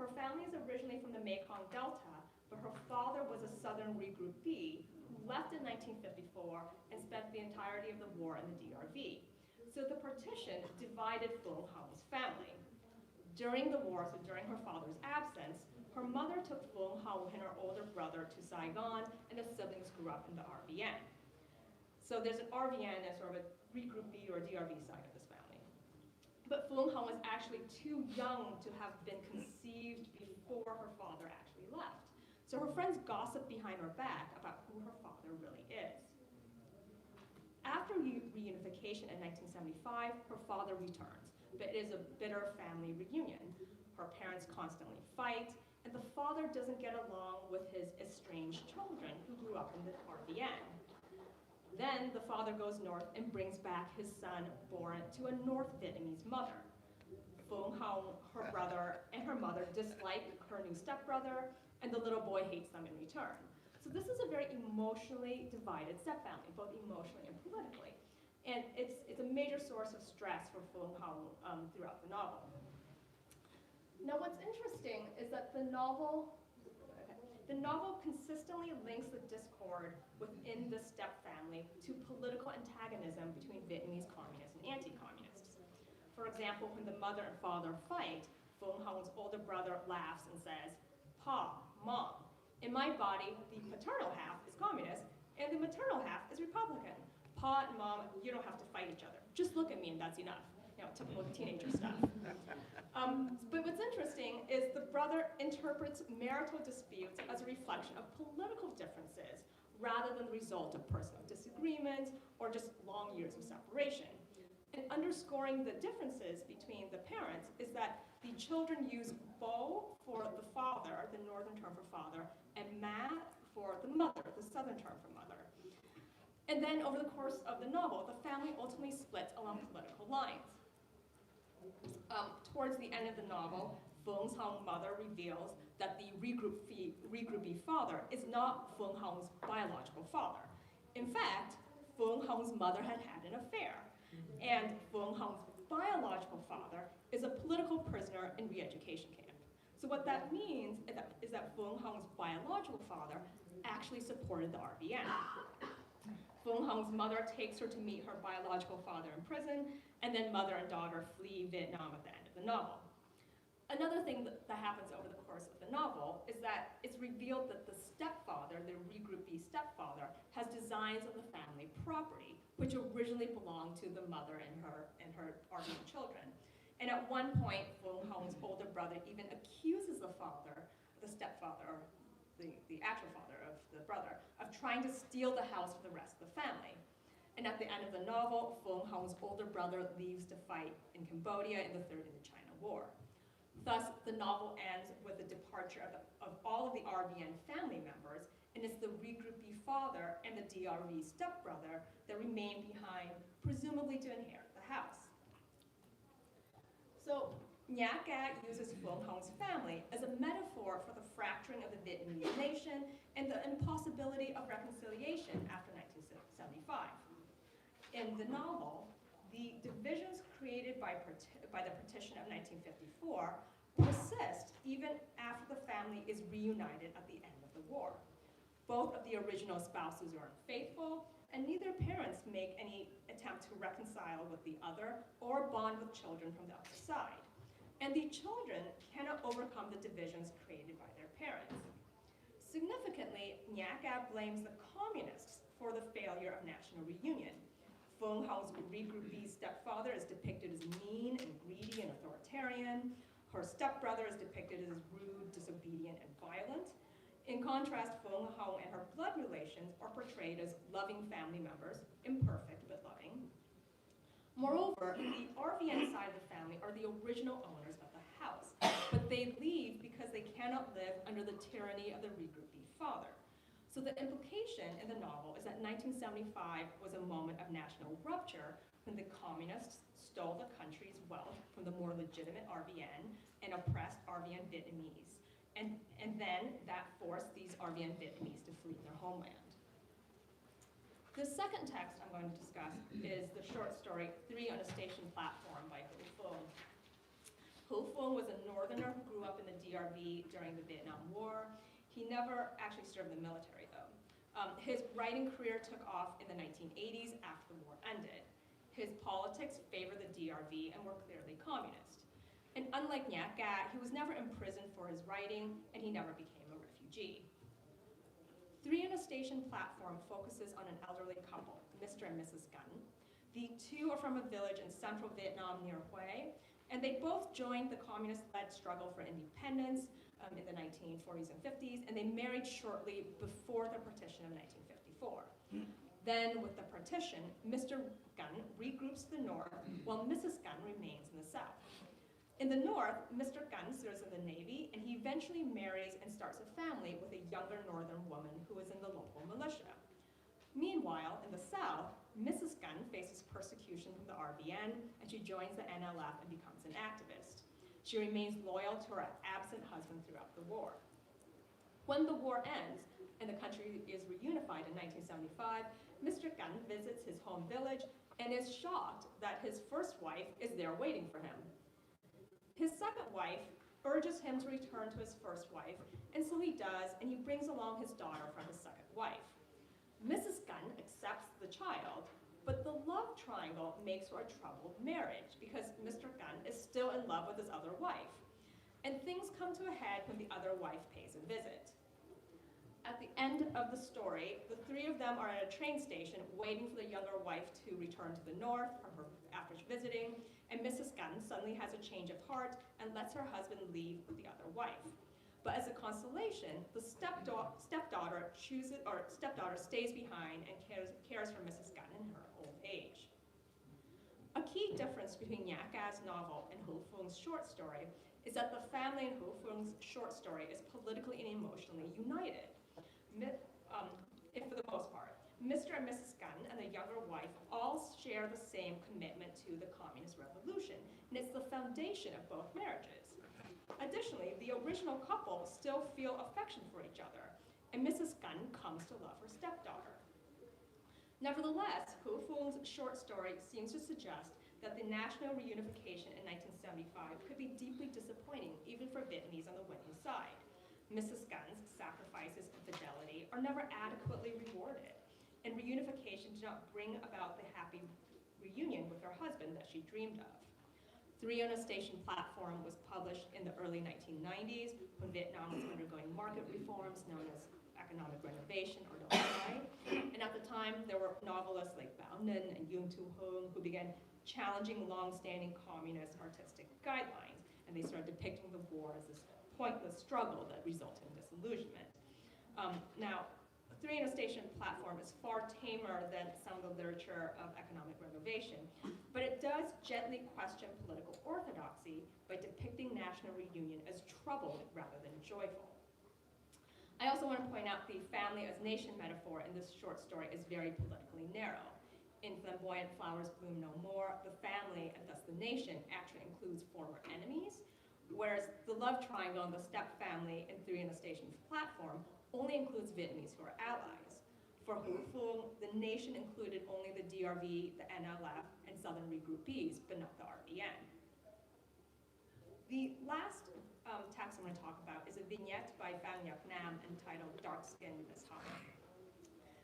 Her family is originally from the Mekong Delta, but her father was a Southern regroupee who left in 1954 and spent the entirety of the war in the DRV. So the partition divided Phuong Hoang's family. During the war, so during her father's absence, her mother took Phuong Hoang and her older brother to Saigon, and the siblings grew up in the RBN. So there's an RBN as sort of a regroupee or DRV side of this family. But Phuong Hoang was actually too young to have been conceived before her father actually left. So her friends gossip behind her back about who her father really is. After reunification in 1975, her father returns, but it is a bitter family reunion. Her parents constantly fight, and the father doesn't get along with his estranged children who grew up in the RBN. Then the father goes north and brings back his son born to a North Vietnamese mother. Phuong Hoang, her brother, and her mother dislike her new stepbrother, and the little boy hates them in return. So this is a very emotionally divided stepfamily, both emotionally and politically. And it's a major source of stress for Phuong Hoang throughout the novel. Now what's interesting is that the novel consistently links the discord within the stepfamily to political antagonism between Vietnamese communists and anti-communists. For example, when the mother and father fight, Phuong Hoang's older brother laughs and says, "Pa, Mom, in my body, the paternal half is communist and the maternal half is Republican. Pa and Mom, you don't have to fight each other. Just look at me and that's enough." You know, typical teenager stuff. But what's interesting is the brother interprets marital disputes as a reflection of political differences rather than the result of personal disagreements or just long years of separation. And underscoring the differences between the parents is that the children use bo for the father, the northern term for father, and ma for the mother, the southern term for mother. And then over the course of the novel, the family ultimately splits along political lines. Towards the end of the novel, Phuong Hoang's mother reveals that the regroupee father is not Phuong Hoang's biological father. In fact, Phuong Hoang's mother had an affair, and Phuong Hoang's biological father is a political prisoner in re-education camp. So what that means is that Phuong Hoang's biological father actually supported the RBN. Phuong Hoang's mother takes her to meet her biological father in prison, and then mother and daughter flee Vietnam at the end of the novel. Another thing that happens over the course of the novel is that it's revealed that the stepfather, the regroupee stepfather, has designs of the family property, which originally belonged to the mother and her RBN children. And at one point, Phuong Hoang's older brother even accuses the father, the stepfather, the actual father of the brother, of trying to steal the house for the rest of the family. And at the end of the novel, Phuong Hoang's older brother leaves to fight in Cambodia in the Third Indochina War. Thus, the novel ends with the departure of all of the RBN family members, and it's the regroupee father and the DRV stepbrother that remain behind, presumably to inherit the house. So, Nyak A uses Phuong Hoang's family as a metaphor for the fracturing of the Vietnamese nation and the impossibility of reconciliation after 1975. In the novel, the divisions created by the partition of 1954 persist even after the family is reunited at the end of the war. Both of the original spouses are unfaithful, and neither parents make any attempt to reconcile with the other or bond with children from the other side. And the children cannot overcome the divisions created by their parents. Significantly, Nyak A blames the communists for the failure of national reunion. Phuong Hoang's regroupee stepfather is depicted as mean and greedy and authoritarian. Her stepbrother is depicted as rude, disobedient, and violent. In contrast, Phuong Hoang and her blood relations are portrayed as loving family members, imperfect but loving. Moreover, the RVN side of the family are the original owners of the house, but they leave because they cannot live under the tyranny of the regroupee father. So the implication in the novel is that 1975 was a moment of national rupture when the communists stole the country's wealth from the more legitimate RVN and oppressed RVN Vietnamese. And then that forced these RVN Vietnamese to flee their homeland. The second text I'm going to discuss is the short story, Three on a Station Platform by Ho Phuong. Ho Phuong was a northerner who grew up in the DRV during the Vietnam War. He never actually served in the military, though. His writing career took off in the 1980s after the war ended. His politics favored the DRV and were clearly communist. And unlike Nha Ca, he was never imprisoned for his writing, and he never became a refugee. Three on a Station Platform focuses on an elderly couple, Mr. and Mrs. Gunn. The two are from a village in central Vietnam near Hue, and they both joined the communist-led struggle for independence in the 1940s and 50s, and they married shortly before the partition of 1954. Then, with the partition, Mr. Gunn regroups to the north, while Mrs. Gunn remains in the south. In the north, Mr. Gunn serves in the Navy, and he eventually marries and starts a family with a younger northern woman who is in the local militia. Meanwhile, in the south, Mrs. Gunn faces persecution from the RVN, and she joins the NLF and becomes an activist. She remains loyal to her absent husband throughout the war. When the war ends and the country is reunified in 1975, Mr. Gunn visits his home village and is shocked that his first wife is there waiting for him. His second wife urges him to return to his first wife, and so he does, and he brings along his daughter from his second wife. Mrs. Gunn accepts the child, but the love triangle makes for a troubled marriage because Mr. Gunn is still in love with his other wife. And things come to a head when the other wife pays a visit. At the end of the story, the three of them are at a train station waiting for the younger wife to return to the north from her after visiting, and Mrs. Gunn suddenly has a change of heart and lets her husband leave with the other wife. But as a consolation, the stepdaughter stays behind and cares for Mrs. Gunn in her old age. A key difference between Nha Ca's novel and Ho Phuong's short story is that the family in Ho Phuong's short story is politically and emotionally united. For the most part, Mr. and Mrs. Gunn and the younger wife all share the same commitment to the communist revolution, and it's the foundation of both marriages. Additionally, the original couple still feel affection for each other, and Mrs. Gunn comes to love her stepdaughter. Nevertheless, Ho Phuong's short story seems to suggest that the national reunification in 1975 could be deeply disappointing, even for Vietnamese on the winning side. Mrs. Gunn's sacrifices and fidelity are never adequately rewarded, and reunification did not bring about the happy reunion with her husband that she dreamed of. Three on a Station Platform was published in the early 1990s when Vietnam was undergoing market reforms known as economic renovation, or DOI. And at the time, there were novelists like Bao Ninh and Yung Tu Hoong who began challenging long-standing communist artistic guidelines, and they started depicting the war as this pointless struggle that resulted in disillusionment. Now, Three on a Station Platform is far tamer than some of the literature of economic renovation, but it does gently question political orthodoxy by depicting national reunion as troubled rather than joyful. I also want to point out the family as nation metaphor in this short story is very politically narrow. In Flamboyant Flowers Bloom No More, the family, and thus the nation, actually includes former enemies, whereas the love triangle and the step family in Three on a Station Platform only includes Vietnamese who are allies. For Ho Phuong, the nation included only the DRV, the NLF, and Southern regroupees, but not the RVN. The last text I'm going to talk about is a vignette by Phang Ngoc Nam entitled Dark-Skinned Miss Hoang.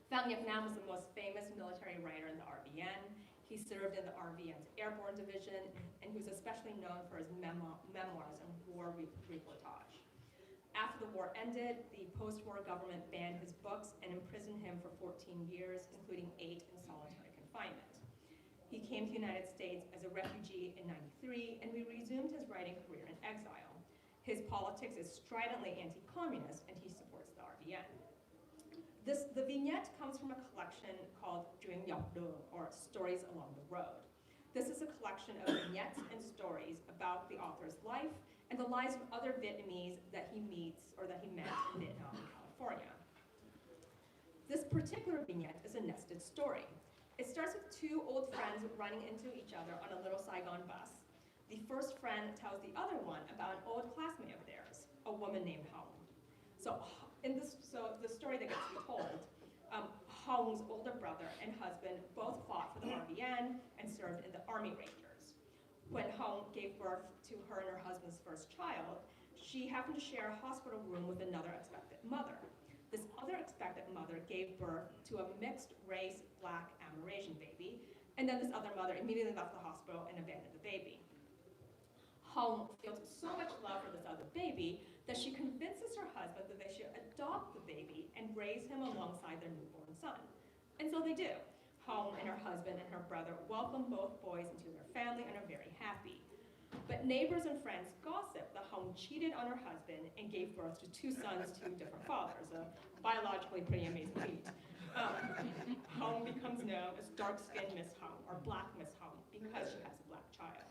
Phang Ngoc Nam was the most famous military writer in the RVN. He served in the RVN's airborne division, and he was especially known for his memoirs and war reportage. After the war ended, the post-war government banned his books and imprisoned him for 14 years, including 8 in solitary confinement. He came to the United States as a refugee in '93, and he resumed his writing career in exile. His politics is stridently anti-communist, and he supports the RVN. The vignette comes from a collection called Duyên Dọc Đường, or Stories Along the Road. This is a collection of vignettes and stories about the author's life and the lives of other Vietnamese that he meets or that he met in Vietnam and California. This particular vignette is a nested story. It starts with two old friends running into each other on a little Saigon bus. The first friend tells the other one about an old classmate of theirs, a woman named Hoang. So the story that gets told, Hoang's older brother and husband both fought for the RVN and served in the Army Rangers. When Hoang gave birth to her and her husband's first child, she happened to share a hospital room with another expectant mother. This other expectant mother gave birth to a mixed-race Black Amerasian baby, and then this other mother immediately left the hospital and abandoned the baby. Hoang feels so much love for this other baby that she convinces her husband that they should adopt the baby and raise him alongside their newborn son. And so they do. Hoang and her husband and her brother welcome both boys into their family and are very happy. But neighbors and friends gossip that Hoang cheated on her husband and gave birth to two sons to different fathers, a biologically pretty amazing feat. Hoang becomes known as dark-skinned Miss Hoang, or Black Miss Hoang, because she has a Black child.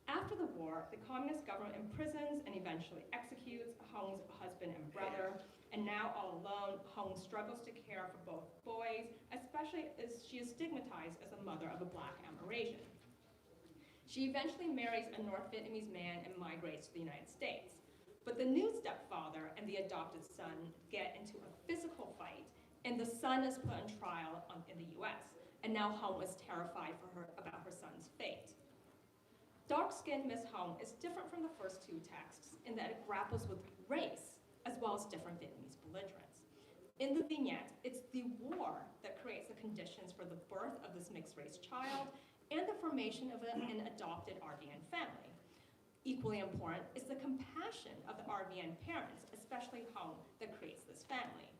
After the war, the communist government imprisons and eventually executes Hoang's husband and brother, and now all alone, Hoang struggles to care for both boys, especially as she is stigmatized as the mother of a Black Amerasian. She eventually marries a North Vietnamese man and migrates to the United States. But the new stepfather and the adopted son get into a physical fight, and the son is put on trial in the US, and now Hoang is terrified about her son's fate. Dark-skinned Miss Hoang is different from the first two texts in that it grapples with race as well as different Vietnamese belligerents. In the vignette, it's the war that creates the conditions for the birth of this mixed-race child and the formation of an adopted RVN family. Equally important is the compassion of the RVN parents, especially Hoang, that creates this family.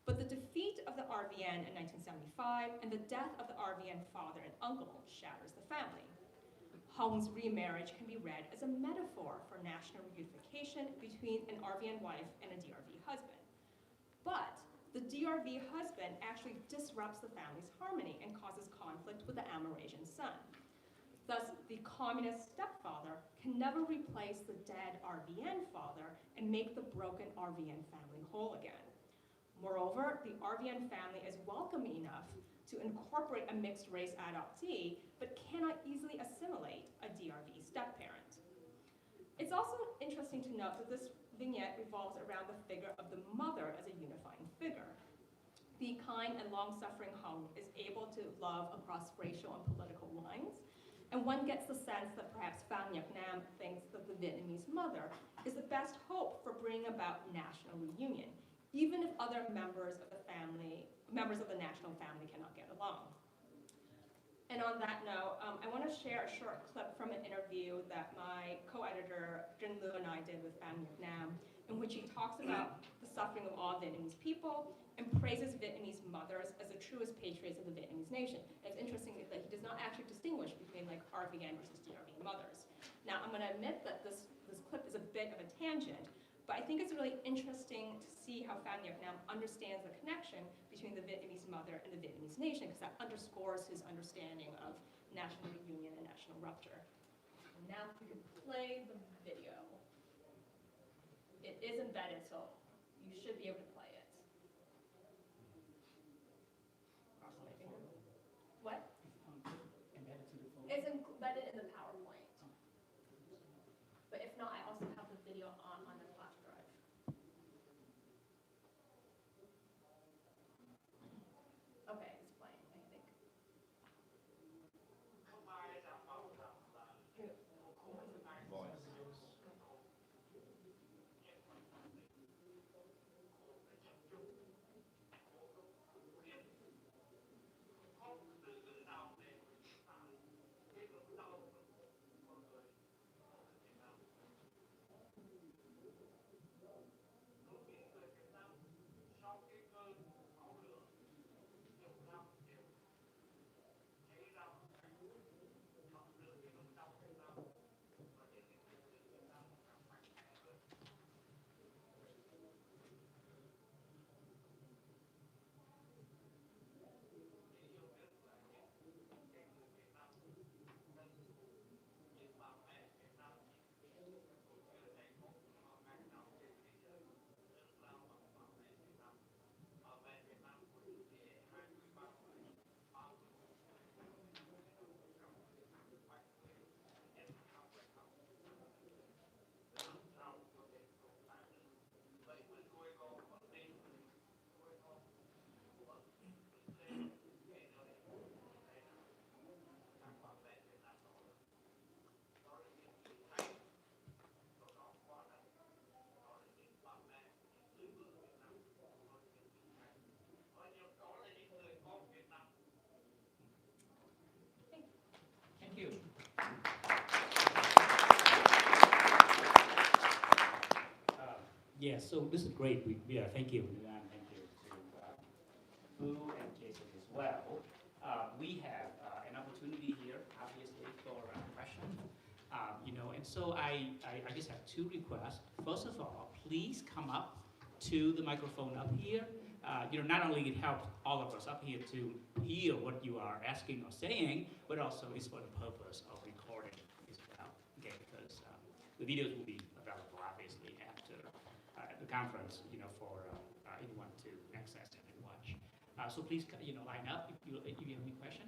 But the defeat of the RVN in 1975 and the death of the RVN father and uncle shatters the family. Hoang's remarriage can be read as a metaphor for national reunification between an RVN wife and a DRV husband. But the DRV husband actually disrupts the family's harmony and causes conflict with the Amerasian son. Thus, the communist stepfather can never replace the dead RVN father and make the broken RVN family whole again. Moreover, the RVN family is welcoming enough to incorporate a mixed-race adoptee, but cannot easily assimilate a DRV step-parent. It's also interesting to note that this vignette revolves around the figure of the mother as a unifying figure. The kind and long-suffering Hoang is able to love across racial and political lines, and one gets the sense that perhaps Pham Nhật Nam thinks that the Vietnamese mother is the best hope for bringing about national reunion, even if other members of the national family cannot get along. And on that note, I want to share a short clip from an interview that my co-editor, Trinh Lu, and I did with Pham Nhật Nam, in which he talks about the suffering of all Vietnamese people and praises Vietnamese mothers as the truest patriots of the Vietnamese nation. It's interesting that he does not actually distinguish between like RVN versus DRV mothers. Now, I'm going to admit that this clip is a bit of a tangent, but I think it's really interesting to see how Pham Nhật Nam understands the connection between the Vietnamese mother and the Vietnamese nation, because that underscores his understanding of national reunion and national rupture. And now if you can play the video. It is embedded, so you should be able to play it. What? It's embedded in the PowerPoint. But if not, I also have the video on the flash drive. Okay, it's playing, I think. Yeah, so this is great. Thank you, Nguyen. Thank you to Fu and Jason as well. We have an opportunity here, obviously, for questions. And so I just have two requests. First of all, please come up to the microphone up here. Not only it helps all of us up here to hear what you are asking or saying, but also it's for the purpose of recording as well. Okay, because the videos will be available obviously after the conference, for anyone to access and watch. So please, line up if you have any question.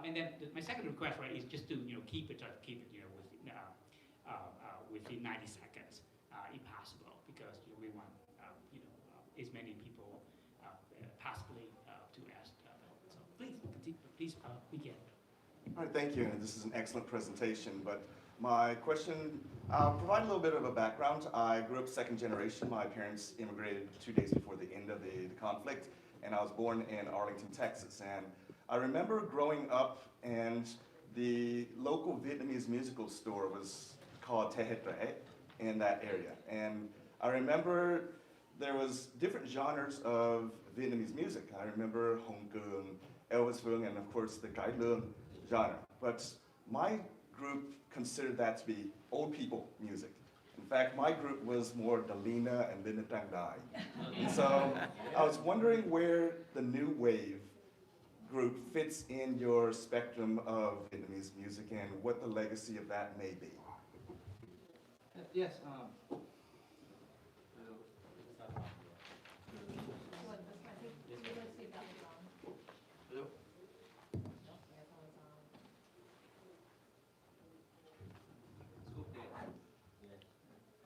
And then my second request, right, is just to keep it within 90 seconds, if possible, because we want as many people possibly to ask. So please continue. Please begin. All right, thank you. And this is an excellent presentation. But my question, provide a little bit of a background. I grew up second generation. My parents immigrated 2 days before the end of the conflict, and I was born in Arlington, Texas. And I remember growing up, and the local Vietnamese musical store was called Pepperdine in that area. And I remember there was different genres of Vietnamese music. I remember Hoang, Elvis Vuong, and of course the Cải Lương genre. But my group considered that to be old people music. In fact, my group was more Dalina and Linda Tang Dai. And so I was wondering where the new wave group fits in your spectrum of Vietnamese music and what the legacy of that may be. Yes. Hello?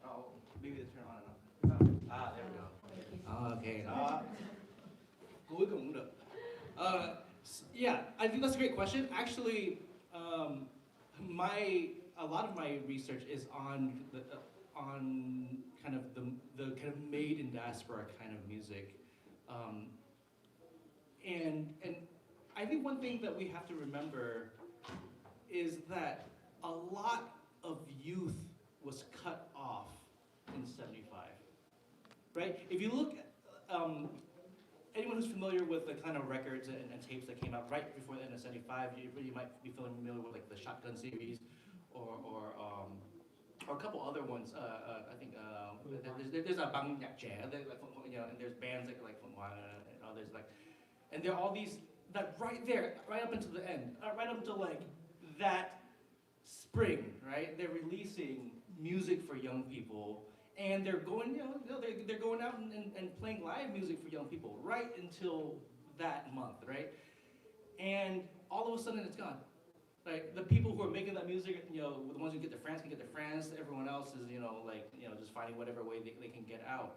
Oh, maybe the turn on and off. There we go. Okay. Cuối cùng cũng được. Yeah, I think that's a great question. Actually, a lot of my research is on kind of the kind of made in diaspora kind of music, and I think one thing that we have to remember is that a lot of youth was cut off in '75, right? If you look at anyone who's familiar with the kind of records and tapes that came out right before the end of '75, you might be familiar with like the Shotgun series, or a couple other ones. I think there's a Bang Nhạc Trẻ, and there's bands like Hoang and others and there are all these that right there, right up until the end, right up until like that spring, right? They're releasing music for young people. And they're going, they're going out and playing live music for young people right until that month, right? And all of a sudden it's gone. Like the people who are making that music, the ones who get to France can get to France. Everyone else is, just finding whatever way they can get out.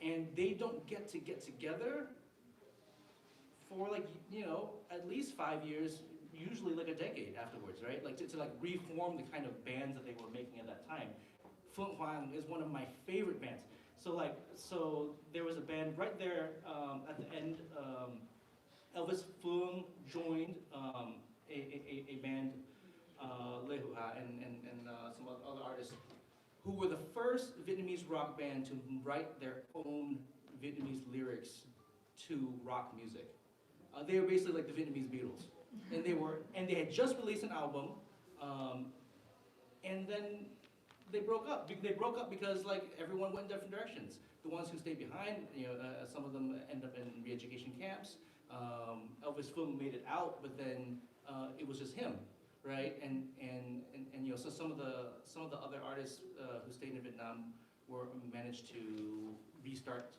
And they don't get together for at least 5 years, usually like a decade afterwards, right? Like to reform the kind of bands that they were making at that time. Hoang is one of my favorite bands. So there was a band right there at the end. Elvis Vuong joined a band, Lê Hữu and some other artists who were the first Vietnamese rock band to write their own Vietnamese lyrics to rock music. They were basically like the Vietnamese Beatles, and they had just released an album, and then they broke up. They broke up because everyone went in different directions. The ones who stayed behind, some of them ended up in re-education camps. Elvis Vuong made it out, but then it was just him, right? And so some of the other artists who stayed in Vietnam managed to restart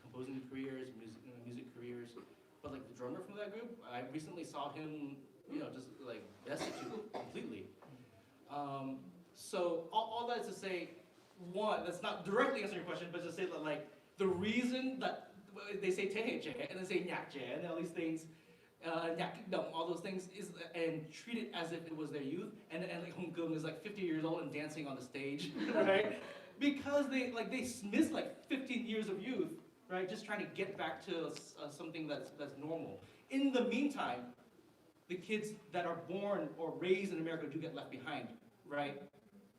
composing careers, music careers. But the drummer from that group, I recently saw him, just destitute completely. So all that is to say, one, that's not directly answering your question, but to say that the reason that they say Thế Trẻ and then say Nhạc Trẻ and all these things, Nhạc Kích Động, all those things is and treat it as if it was their youth, and Hoang is 50 years old and dancing on the stage, right? Because they miss 15 years of youth, right? Just trying to get back to something that's normal. In the meantime, the kids that are born or raised in America do get left behind, right?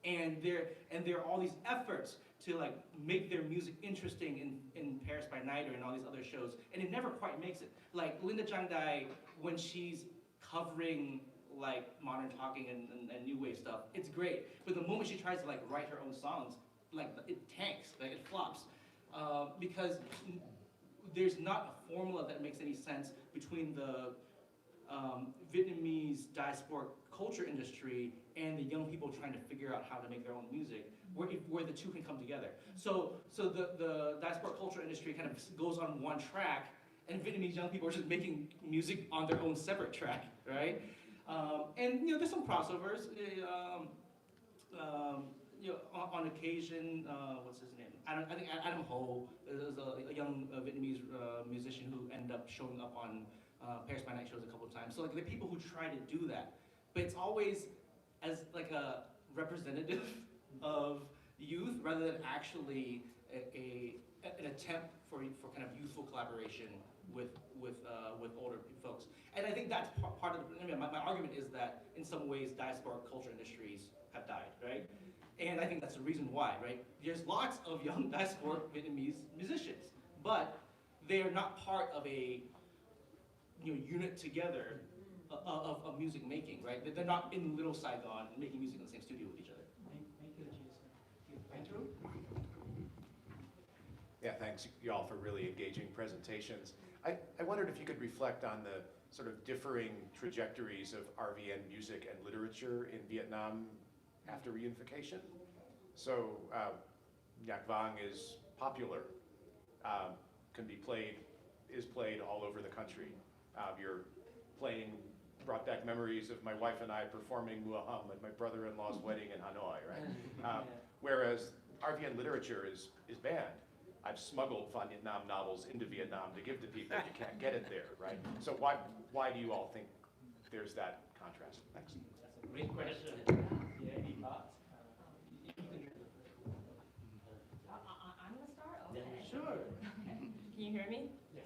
And there are all these efforts to like make their music interesting in Paris by Night or in all these other shows, and it never quite makes it. Like Linda Zhang Dai, when she's covering like modern talking and new wave stuff, it's great. But the moment she tries to like write her own songs, like it tanks, like it flops, because there's not a formula that makes any sense between the Vietnamese diasporic culture industry and the young people trying to figure out how to make their own music, where the two can come together. So the diasporic culture industry kind of goes on one track, and Vietnamese young people are just making music on their own separate track, right? And there's some crossovers. On occasion, what's his name? I think Adam Ho is a young Vietnamese musician who ended up showing up on Paris by Night shows a couple of times. So like the people who try to do that, but it's always as like a representative of youth rather than actually an attempt for kind of youthful collaboration with older folks. And I think that's part of the, my argument is that in some ways diasporic culture industries have died, right? And I think that's the reason why, right? There's lots of young diasporic Vietnamese musicians, but they are not part of a unit together of music making, right? They're not in Little Saigon making music in the same studio with each other. Andrew? Yeah, thanks y'all for really engaging presentations. I wondered if you could reflect on the sort of differing trajectories of RVN music and literature in Vietnam after reunification. So Nhạc Vang is popular, is played all over the country. You're playing, brought back memories of my wife and I performing Mua Hum at my brother-in-law's wedding in Hanoi, right? Whereas RVN literature is banned. I've smuggled Van Vietnam novels into Vietnam to give to people. You can't get it there, right? So why do you all think there's that contrast? Thanks. That's a great question. Yeah, any thoughts? I'm gonna start. Okay. Sure. Okay. Can you hear me? Yes.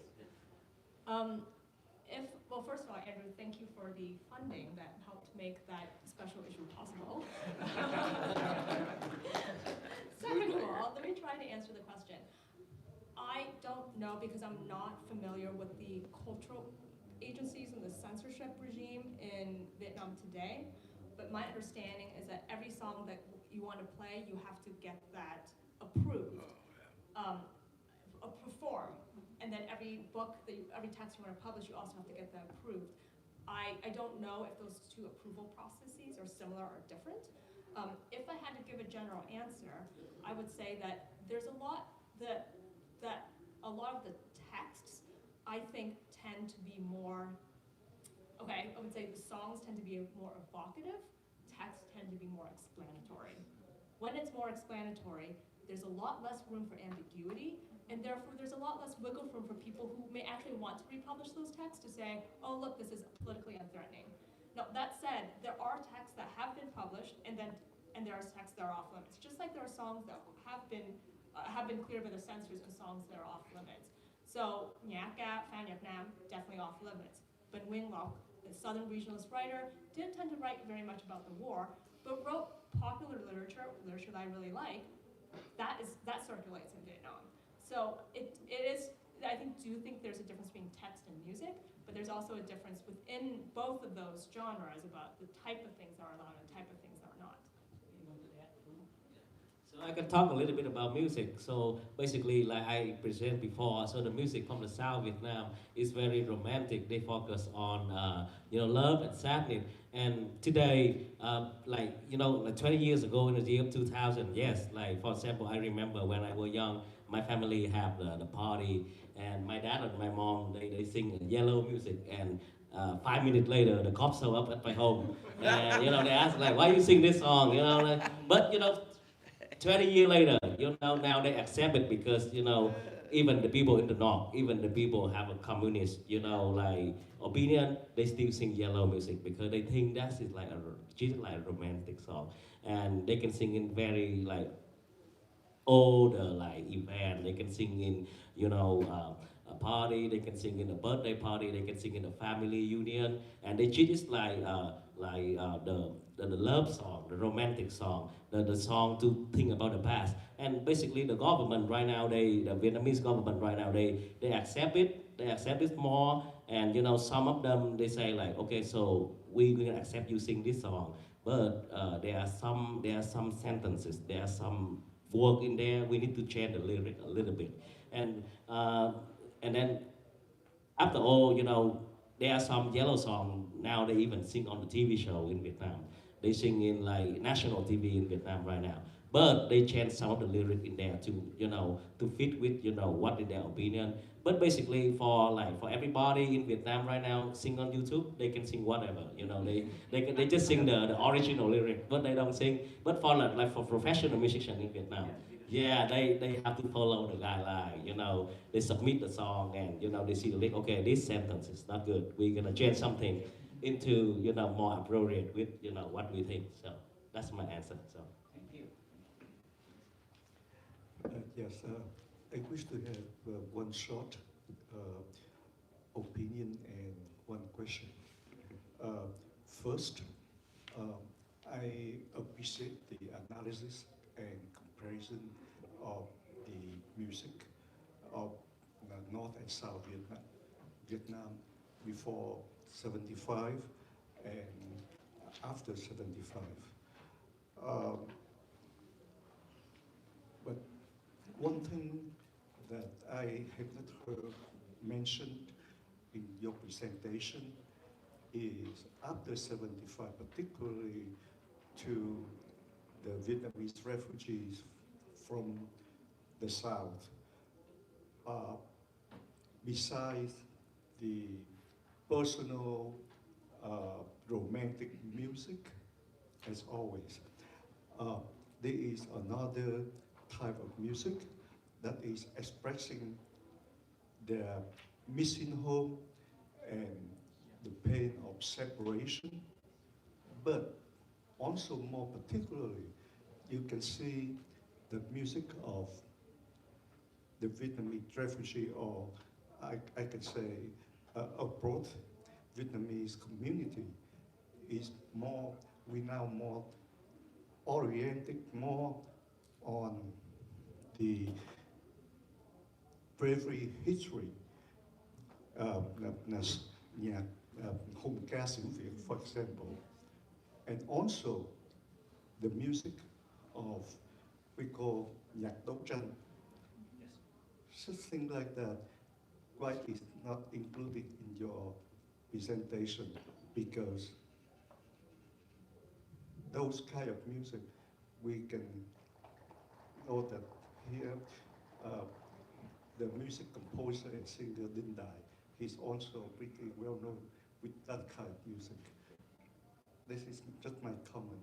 Well, first of all, Andrew, thank you for the funding that helped make that special issue possible. Second of all, let me try to answer the question. I don't know because I'm not familiar with the cultural agencies and the censorship regime in Vietnam today, but my understanding is that every song that you want to play, you have to get that approved, perform. And then every book, every text you want to publish, you also have to get that approved. I don't know if those two approval processes are similar or different. If I had to give a general answer, I would say that there's a lot that a lot of the texts, I think, tend to be more, I would say the songs tend to be more evocative, texts tend to be more explanatory. When it's more explanatory, there's a lot less room for ambiguity, and therefore there's a lot less wiggle room for people who may actually want to republish those texts to say, oh look, this is politically unthreatening. Now that said, there are texts that have been published, and there are texts that are off limits. Just like there are songs that have been cleared by the censors and songs that are off limits. So Nhạc Ca, Phan Nhạc Nam, definitely off limits. But Nguyen, the Southern regionalist writer, didn't tend to write very much about the war, but wrote popular literature that I really like, that circulates in Vietnam. So it is, I do think there's a difference between text and music, but there's also a difference within both of those genres about the type of things that are allowed and the type of things that are not. So I can talk a little bit about music. So basically, like I presented before, so the music from the South Vietnam is very romantic. They focus on love and sadness. And today, like 20 years ago in the year 2000, yes, like for example, I remember when I was young, my family had the party, and my dad and my mom they sing yellow music, and 5 minutes later the cops show up at my home, and they ask like, why you sing this song, but 20 years later, now they accept it because, even the people in the north, even the people have a communist, like opinion, they still sing yellow music because they think that is like just like a romantic song. And they can sing in very like old like event, they can sing in, a party, they can sing in a birthday party, they can sing in a family union, and they treat it like like the love song, the romantic song, the song to think about the past. And basically, the government right now, the Vietnamese government right now, they accept it. They accept it more, and some of them they say like, okay, so we will accept you sing this song, but there are some sentences, there are some work in there. We need to change the lyric a little bit, and uh, and then after all, there are some yellow song now they even sing on the TV show in Vietnam. They sing in like national TV in Vietnam right now. But they change some of the lyric in there to fit with what is their opinion. But basically for everybody in Vietnam right now sing on YouTube, they can sing whatever. They just sing the original lyric, but they don't sing. But for professional musicians in Vietnam, yeah, they have to follow the guideline. They submit the song and they see the link. Okay, this sentence is not good. We're gonna change something into more appropriate with what we think. So that's my answer. So Thank you. Yes, I wish to have one short opinion and one question. First, I appreciate the analysis and comparison of the music of North and South Vietnam before 75 and after 75. But one thing that I have not heard mentioned in your presentation is after 75, particularly to the Vietnamese refugees from the South. Besides the personal romantic music, as always, there is another type of music that is expressing their missing home and the pain of separation, but also more particularly, you can see the music of the Vietnamese refugee, or I can say abroad Vietnamese community is more, we now more oriented more on the bravery history, Hoang ca xỉu Việt, for example, and also the music of we call nhạc đấu tranh. Something like that. Why is not included in your presentation? Because those kind of music, we can know that here, the music composer and singer didn't die. He's also pretty well known with that kind of music. This is just my comment.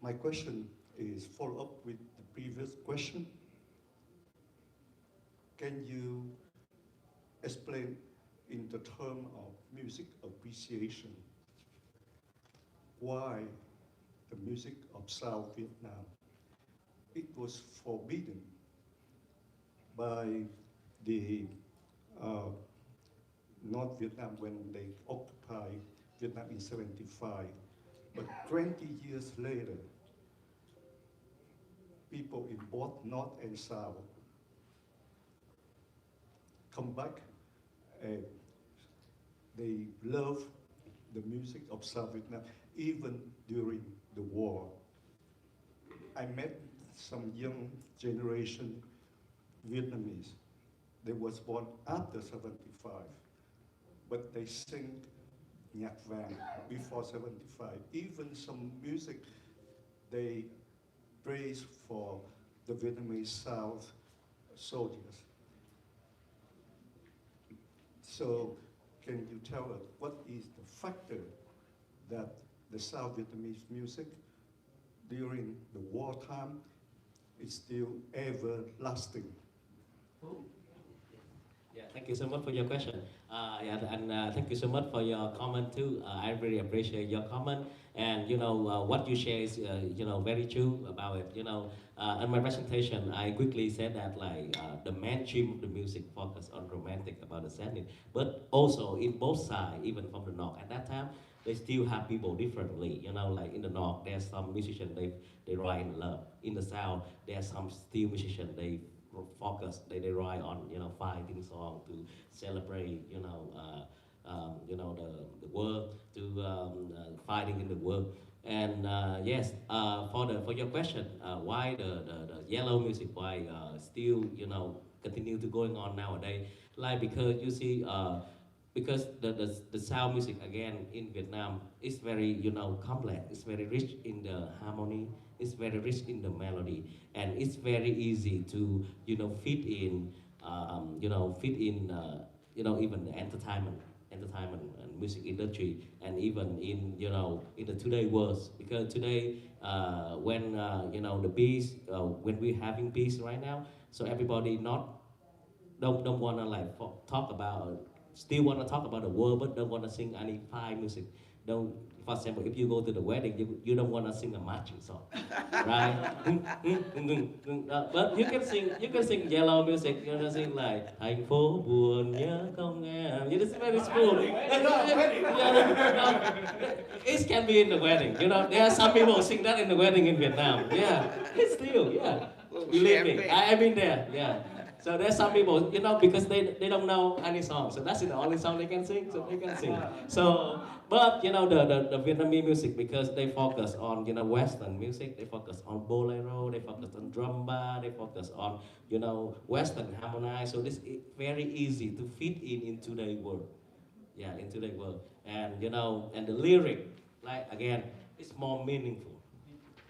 My question is follow up with the previous question. Can you explain in the term of music appreciation why the music of South Vietnam, it was forbidden by the North Vietnam when they occupied Vietnam in 75. But 20 years later, people in both North and South come back and they love the music of South Vietnam, even during the war. I met some young generation Vietnamese. They was born after 75, but they sing nhạc vàng before 75. Even some music they praise for the Vietnamese South soldiers. So can you tell us what is the factor that the South Vietnamese music during the wartime is still everlasting? Yeah, thank you so much for your question. Thank you so much for your comment too. I really appreciate your comment, and what you share is very true about it. In my presentation, I quickly said that the mainstream of the music focus on romantic about the sadness, but also in both sides, even from the north at that time, they still have people differently. You know, like in the north, there's some musicians they write in love. In the south, there's some still musicians they write on fighting song to celebrate the world to fighting in the world. And yes, for your question, why the yellow music, why still continue to going on nowadays? Like because you see, because the sound music again in Vietnam is very complex. It's very rich in the harmony. It's very rich in the melody, and it's very easy to fit in even the entertainment and music industry, and even in the today world. Because today the peace, when we're having peace right now, so everybody not don't want to talk about, still want to talk about the world, but don't want to sing any fight music. Don't, for example, if you go to the wedding, you don't want to sing a marching song, right? But you can sing yellow music. You can sing like thành phố buồn nhớ không em. You just very smooth. It can be in the wedding. There are some people sing that in the wedding in Vietnam. Yeah, it's still, yeah. Believe me, I've been there. Yeah. So there's some people, because they don't know any song, so that's the only song they can sing, so they can sing. So, but the Vietnamese music, because they focus on Western music, they focus on bolero, they focus on drumba, they focus on Western harmonize. So this is very easy to fit into their world, yeah, into their world, and and the lyric, like again, it's more meaningful.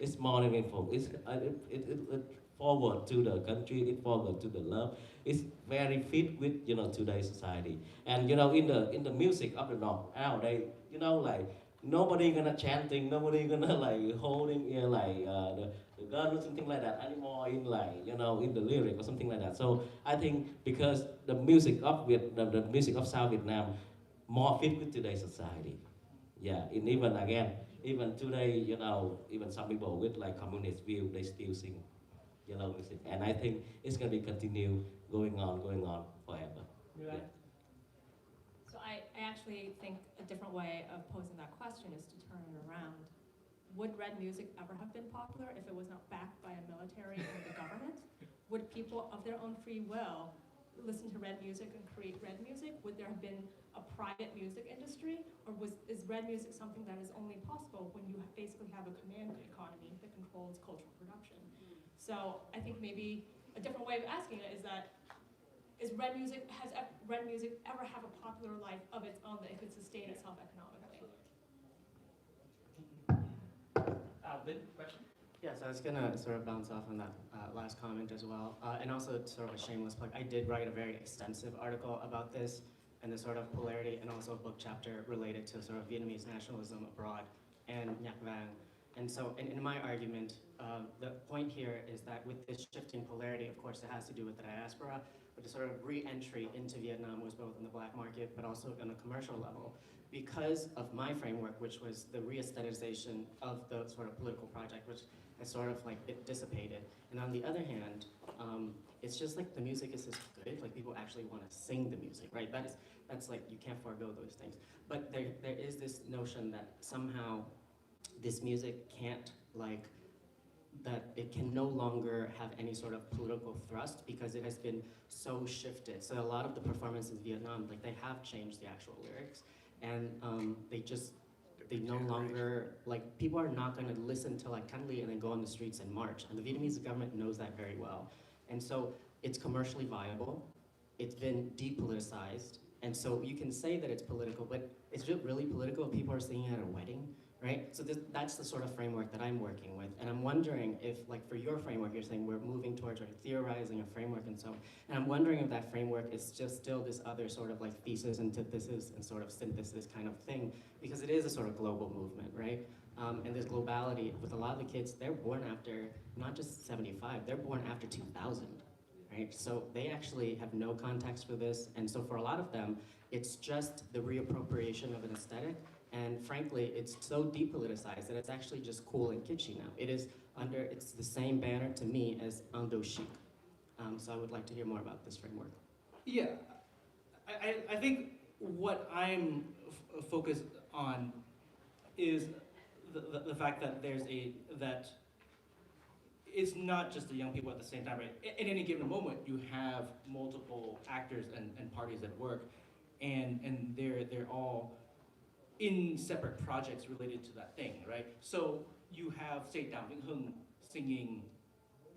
It's more meaningful. It forward to the country, it forward to the love. It's very fit with today's society. And in the music of the north nowadays, like nobody gonna chanting, nobody gonna like holding the gun or something like that anymore in in the lyric or something like that. So I think because the music of the music of South Vietnam more fit with today's society. Yeah, and even today, even some people with like communist view, they still sing yellow music, and I think it's going to be continue going on forever. Yeah. So I actually think a different way of posing that question is to turn it around. Would red music ever have been popular if it was not backed by a military or the government? Would people of their own free will listen to red music and create red music? Would there have been a private music industry, or is red music something that is only possible when you basically have a command economy that controls cultural production? So I think maybe a different way of asking it is that, has red music ever have a popular life of its own that it could sustain itself economically? Vin, question? Yes, I was gonna sort of bounce off on that last comment as well, and also sort of a shameless plug. I did write a very extensive article about this and the sort of polarity, and also a book chapter related to sort of Vietnamese nationalism abroad and Nhạc Vàng. And so in my argument, the point here is that with this shifting polarity, of course, it has to do with the diaspora, but the sort of re-entry into Vietnam was both in the black market, but also on a commercial level. Because of my framework, which was the re-aestheticization of the sort of political project, which has sort of like it dissipated. And on the other hand, it's just like the music is just good, like people actually want to sing the music, right? That's like, you can't forego those things. But there is this notion that somehow this music can't that it can no longer have any sort of political thrust because it has been so shifted. So a lot of the performances in Vietnam, like they have changed the actual lyrics, and they no longer, like people are not gonna listen to like Can Ly and then go on the streets and march. And the Vietnamese government knows that very well. And so it's commercially viable, it's been depoliticized, and so you can say that it's political, but is it really political if people are singing at a wedding? Right? So that's the sort of framework that I'm working with. And I'm wondering if, like for your framework, you're saying we're moving towards theorizing a framework and so on. And I'm wondering if that framework is just still this other sort of like thesis, antithesis, and sort of synthesis kind of thing, because it is a sort of global movement, right? And this globality with a lot of the kids, they're born after, not just 75, they're born after 2000, right? So they actually have no context for this. And so for a lot of them, it's just the reappropriation of an aesthetic. And frankly, it's so depoliticized that it's actually just cool and kitschy now. It's the same banner to me as Indo chic. So I would like to hear more about this framework. Yeah, I think what I'm focused on is the fact that that it's not just the young people at the same time, right? At any given moment, you have multiple actors and parties at work, and they're all in separate projects related to that thing, right? So you have, say, Đàm Vĩnh Hưng singing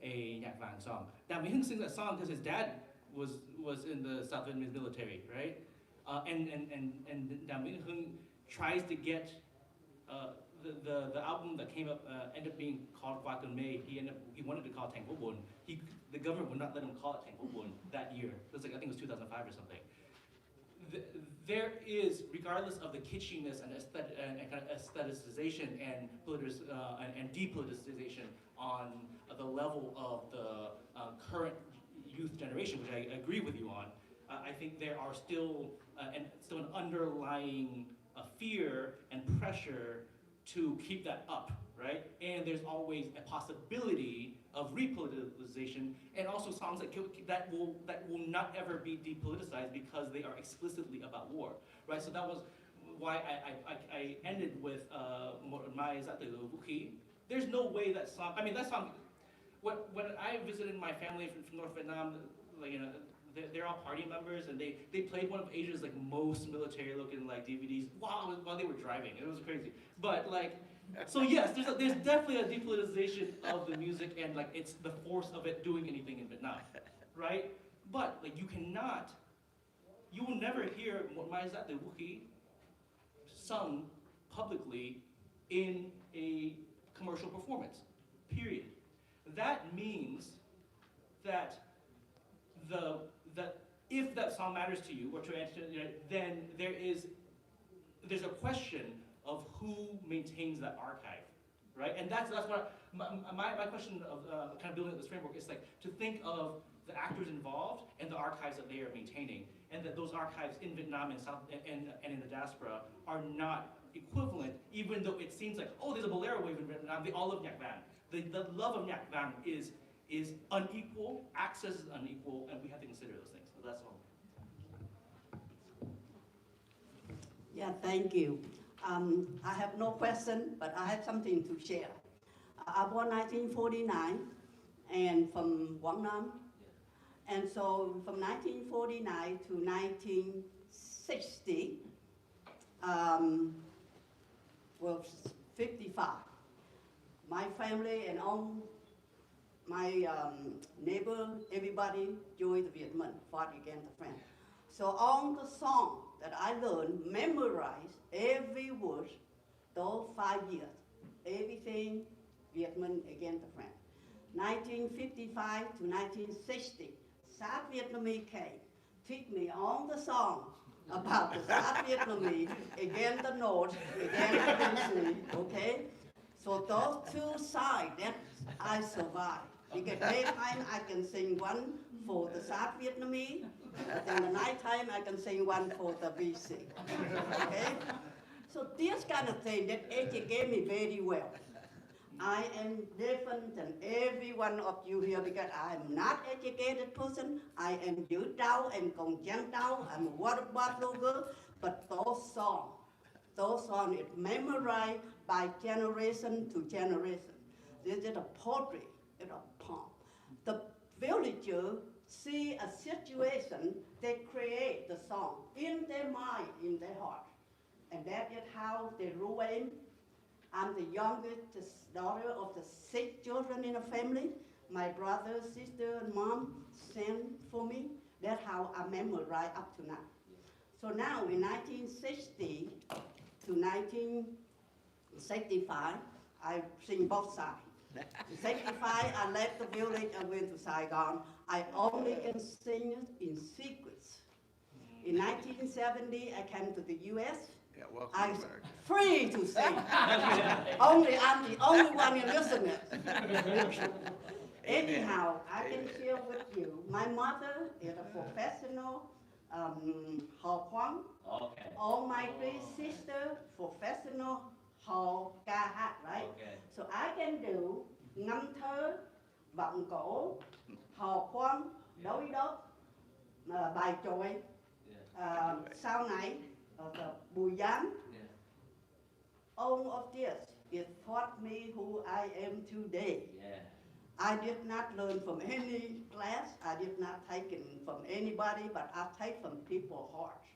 a nhạc vàng song. Đàm Vĩnh Hưng sings that song because his dad was in the South Vietnamese military, right? And Đàm Vĩnh Hưng tries to get the album that came up ended up being called Qua Cơn Mê. He wanted to call it Thành Phố Buồn. The government would not let him call it Thành Phố Buồn that year. It was like, I think it was 2005 or something. There is, regardless of the kitschiness and kind of aestheticization and depoliticization on the level of the current youth generation, which I agree with you on, I think there are still an underlying fear and pressure to keep that up, right? And there's always a possibility of repoliticization, and also songs that will not ever be depoliticized because they are explicitly about war, right? So that was why I ended with my Vũ khí. There's no way that song. I mean, that song. When I visited my family from North Vietnam, like, you know, they're all party members, and they played one of Asia's like most military-looking like DVDs while they were driving. It was crazy, but like. So yes, there's definitely a depoliticization of the music, and like it's the force of it doing anything in Vietnam, right? But like you will never hear Mai Zat Từ Vũ khí sung publicly in a commercial performance, period. That means that if that song matters to you, or to answer, you know, then there's a question of who maintains that archive, right? And that's what my question of kind of building up this framework is like to think of the actors involved and the archives that they are maintaining, and that those archives in Vietnam and in the diaspora are not equivalent, even though it seems like, oh, there's a bolero wave in Vietnam, they all love nhạc vàng. The love of nhạc vàng is unequal, access is unequal, and we have to consider those things. So that's all. Yeah, thank you. I have no question, but I have something to share. I born 1949 and from Quảng Nam. And so from 1949 to 1960, well, 55, my family and all my neighbor, everybody joined the Vietnam, fought against the French. So on the song that I learned, memorized every word, those 5 years, everything Vietnam against the French. 1955 to 1960, South Vietnamese came, teach me all the song about the South Vietnamese against the North, against the Vietnamese, okay? So those two sides, that I survived. Because daytime I can sing one for the South Vietnamese, and the nighttime I can sing one for the BC, okay? So this kind of thing that educated me very well. I am different than every one of you here because I am not educated person. I am dữ trao and công dân trao. I'm a water bottle girl. But those songs is memorized by generation to generation. This is a poetry, it's a poem. The villager see a situation, they create the song in their mind, in their heart. And that is how they ruin. I'm the youngest daughter of the 6 children in a family. My brother, sister, and mom sent for me. That's how I memorize up to now. So now in 1960 to 1965, I sing both sides. In 65, I left the village and went to Saigon. I only can sing it in secrets. In 1970, I came to the U.S. Yeah, welcome I'm back. free to sing. I'm the only one in listening. Anyhow, I can share with you. My mother is a professional Hoang. Okay. All my 3 sisters, professional hò ca hát, right? Okay. So I can do ngâm thơ, vọng cổ, hò khoan, đối đốc, bài tròi, sau này, bùi giám. all of this, it taught me who I am today. Yeah. I did not learn from any class. I did not take it from anybody, but I take from people's hearts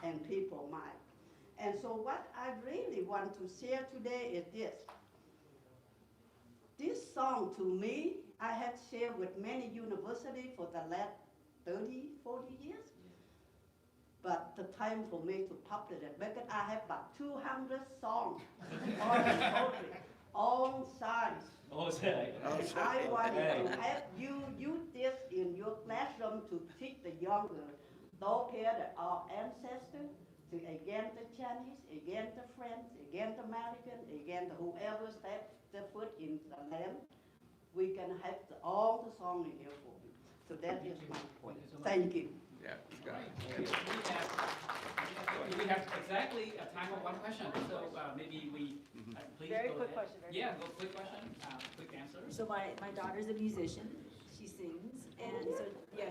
and people's mind. And so what I really want to share today is this. This song to me, I have shared with many universities for the last 30, 40 years. But the time for me to publish it, because I have about 200 songs on poetry, all sides. Oh, say. And I want to have you use this in your classroom to teach the younger, those here that are ancestors, to again the Chinese, again the French, again the American, again the whoever steps their foot in the land. We can have all the songs in here for you. So that is my point. Thank you. Yeah, you got it. We have exactly a time for one question, so maybe we, please Very go quick ahead. question. Yeah, go quick question, quick answer. So my daughter's a musician. She sings, and so yeah,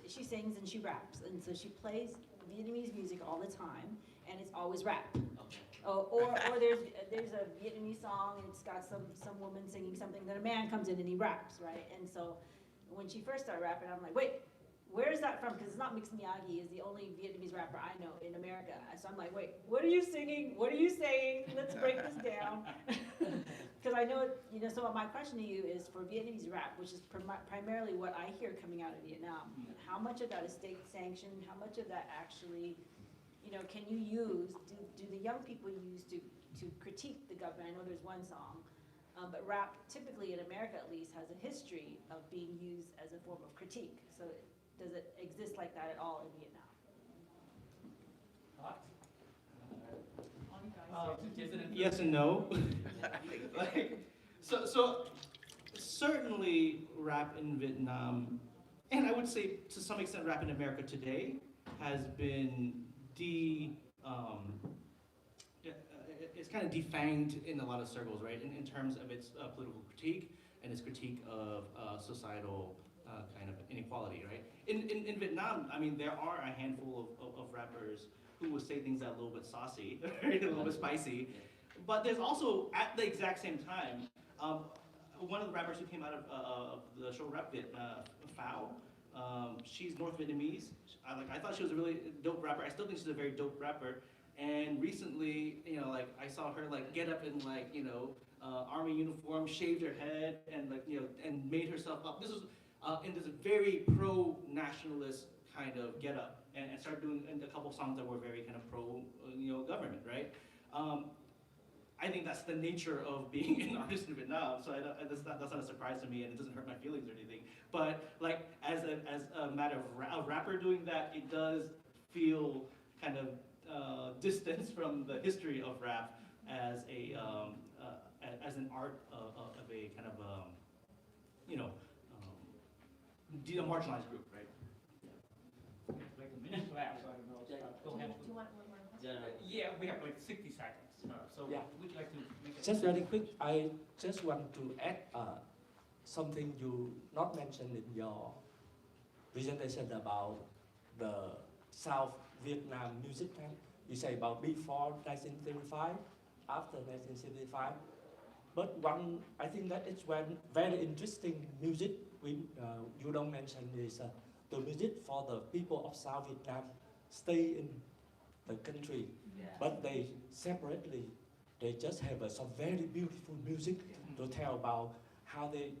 she sings and she raps, and so she plays Vietnamese music all the time, and it's always rap. Or there's a Vietnamese song, and it's got some woman singing something, then a man comes in and he raps, right? And so when she first started rapping, I'm like, wait, where is that from? Because it's not Mix Miyagi is the only Vietnamese rapper I know in America. So I'm like, wait, what are you singing? What are you saying? Let's break this down. Because I know, so my question to you is for Vietnamese rap, which is primarily what I hear coming out of Vietnam, how much of that is state sanctioned? How much of that actually, can you use, do the young people use to critique the government? I know there's one song. But rap, typically in America at least, has a history of being used as a form of critique. So does it exist like that at all in Vietnam? Yes and no. So certainly rap in Vietnam, and I would say to some extent rap in America today, has been it's kind of defanged in a lot of circles, right? In terms of its political critique and its critique of societal kind of inequality, right? In Vietnam, I mean, there are a handful of rappers who will say things that are a little bit saucy, right? A little bit spicy. But there's also, at the exact same time, one of the rappers who came out of the show Rap Viet, Phao, she's North Vietnamese. I thought she was a really dope rapper. I still think she's a very dope rapper. And recently, I saw her get up in army uniform, shaved her head, and and made herself up. This was in this very pro-nationalist kind of get up, and started doing a couple songs that were very kind of pro, government, right? I think that's the nature of being an artist in Vietnam, so that's not a surprise to me, and it doesn't hurt my feelings or anything. But as a matter of a rapper doing that, it does feel kind of distance from the history of rap as as an art of a kind of a marginalized group, right? Like a minute left, so I don't know. Go ahead. Do you want one more question? Yeah, we have like 60 seconds. So Yeah. would you like to make a Just very quick, I just want to add something you not mentioned in your presentation about the South Vietnam music camp. You say about before 1975, after 1975. But I think that it's one very interesting music you don't mention is the music for the people of South Vietnam stay in the country. Yeah. But they separately, they just have some very beautiful music to tell about how they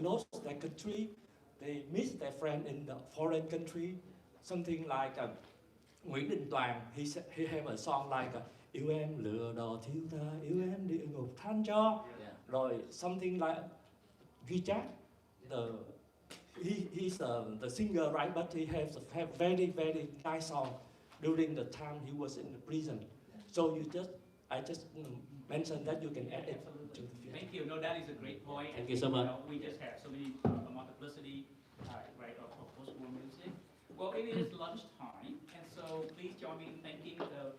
lost their country, they miss their friend in the foreign country. Something like Nguyễn Tuan, he have a song like yêu em lửa đỏ thiếu tha, yêu em địa ngục than cho. Rồi something like Duy Trác, he's the singer, right? But he have very very nice song during the time he was in the prison. So I just mentioned that you can add it to the future. Thank you. No, that is a great point. Thank you so much. We just have so many multiplicity, right, of post-war music. Well, it is lunchtime, and so please join me in thanking the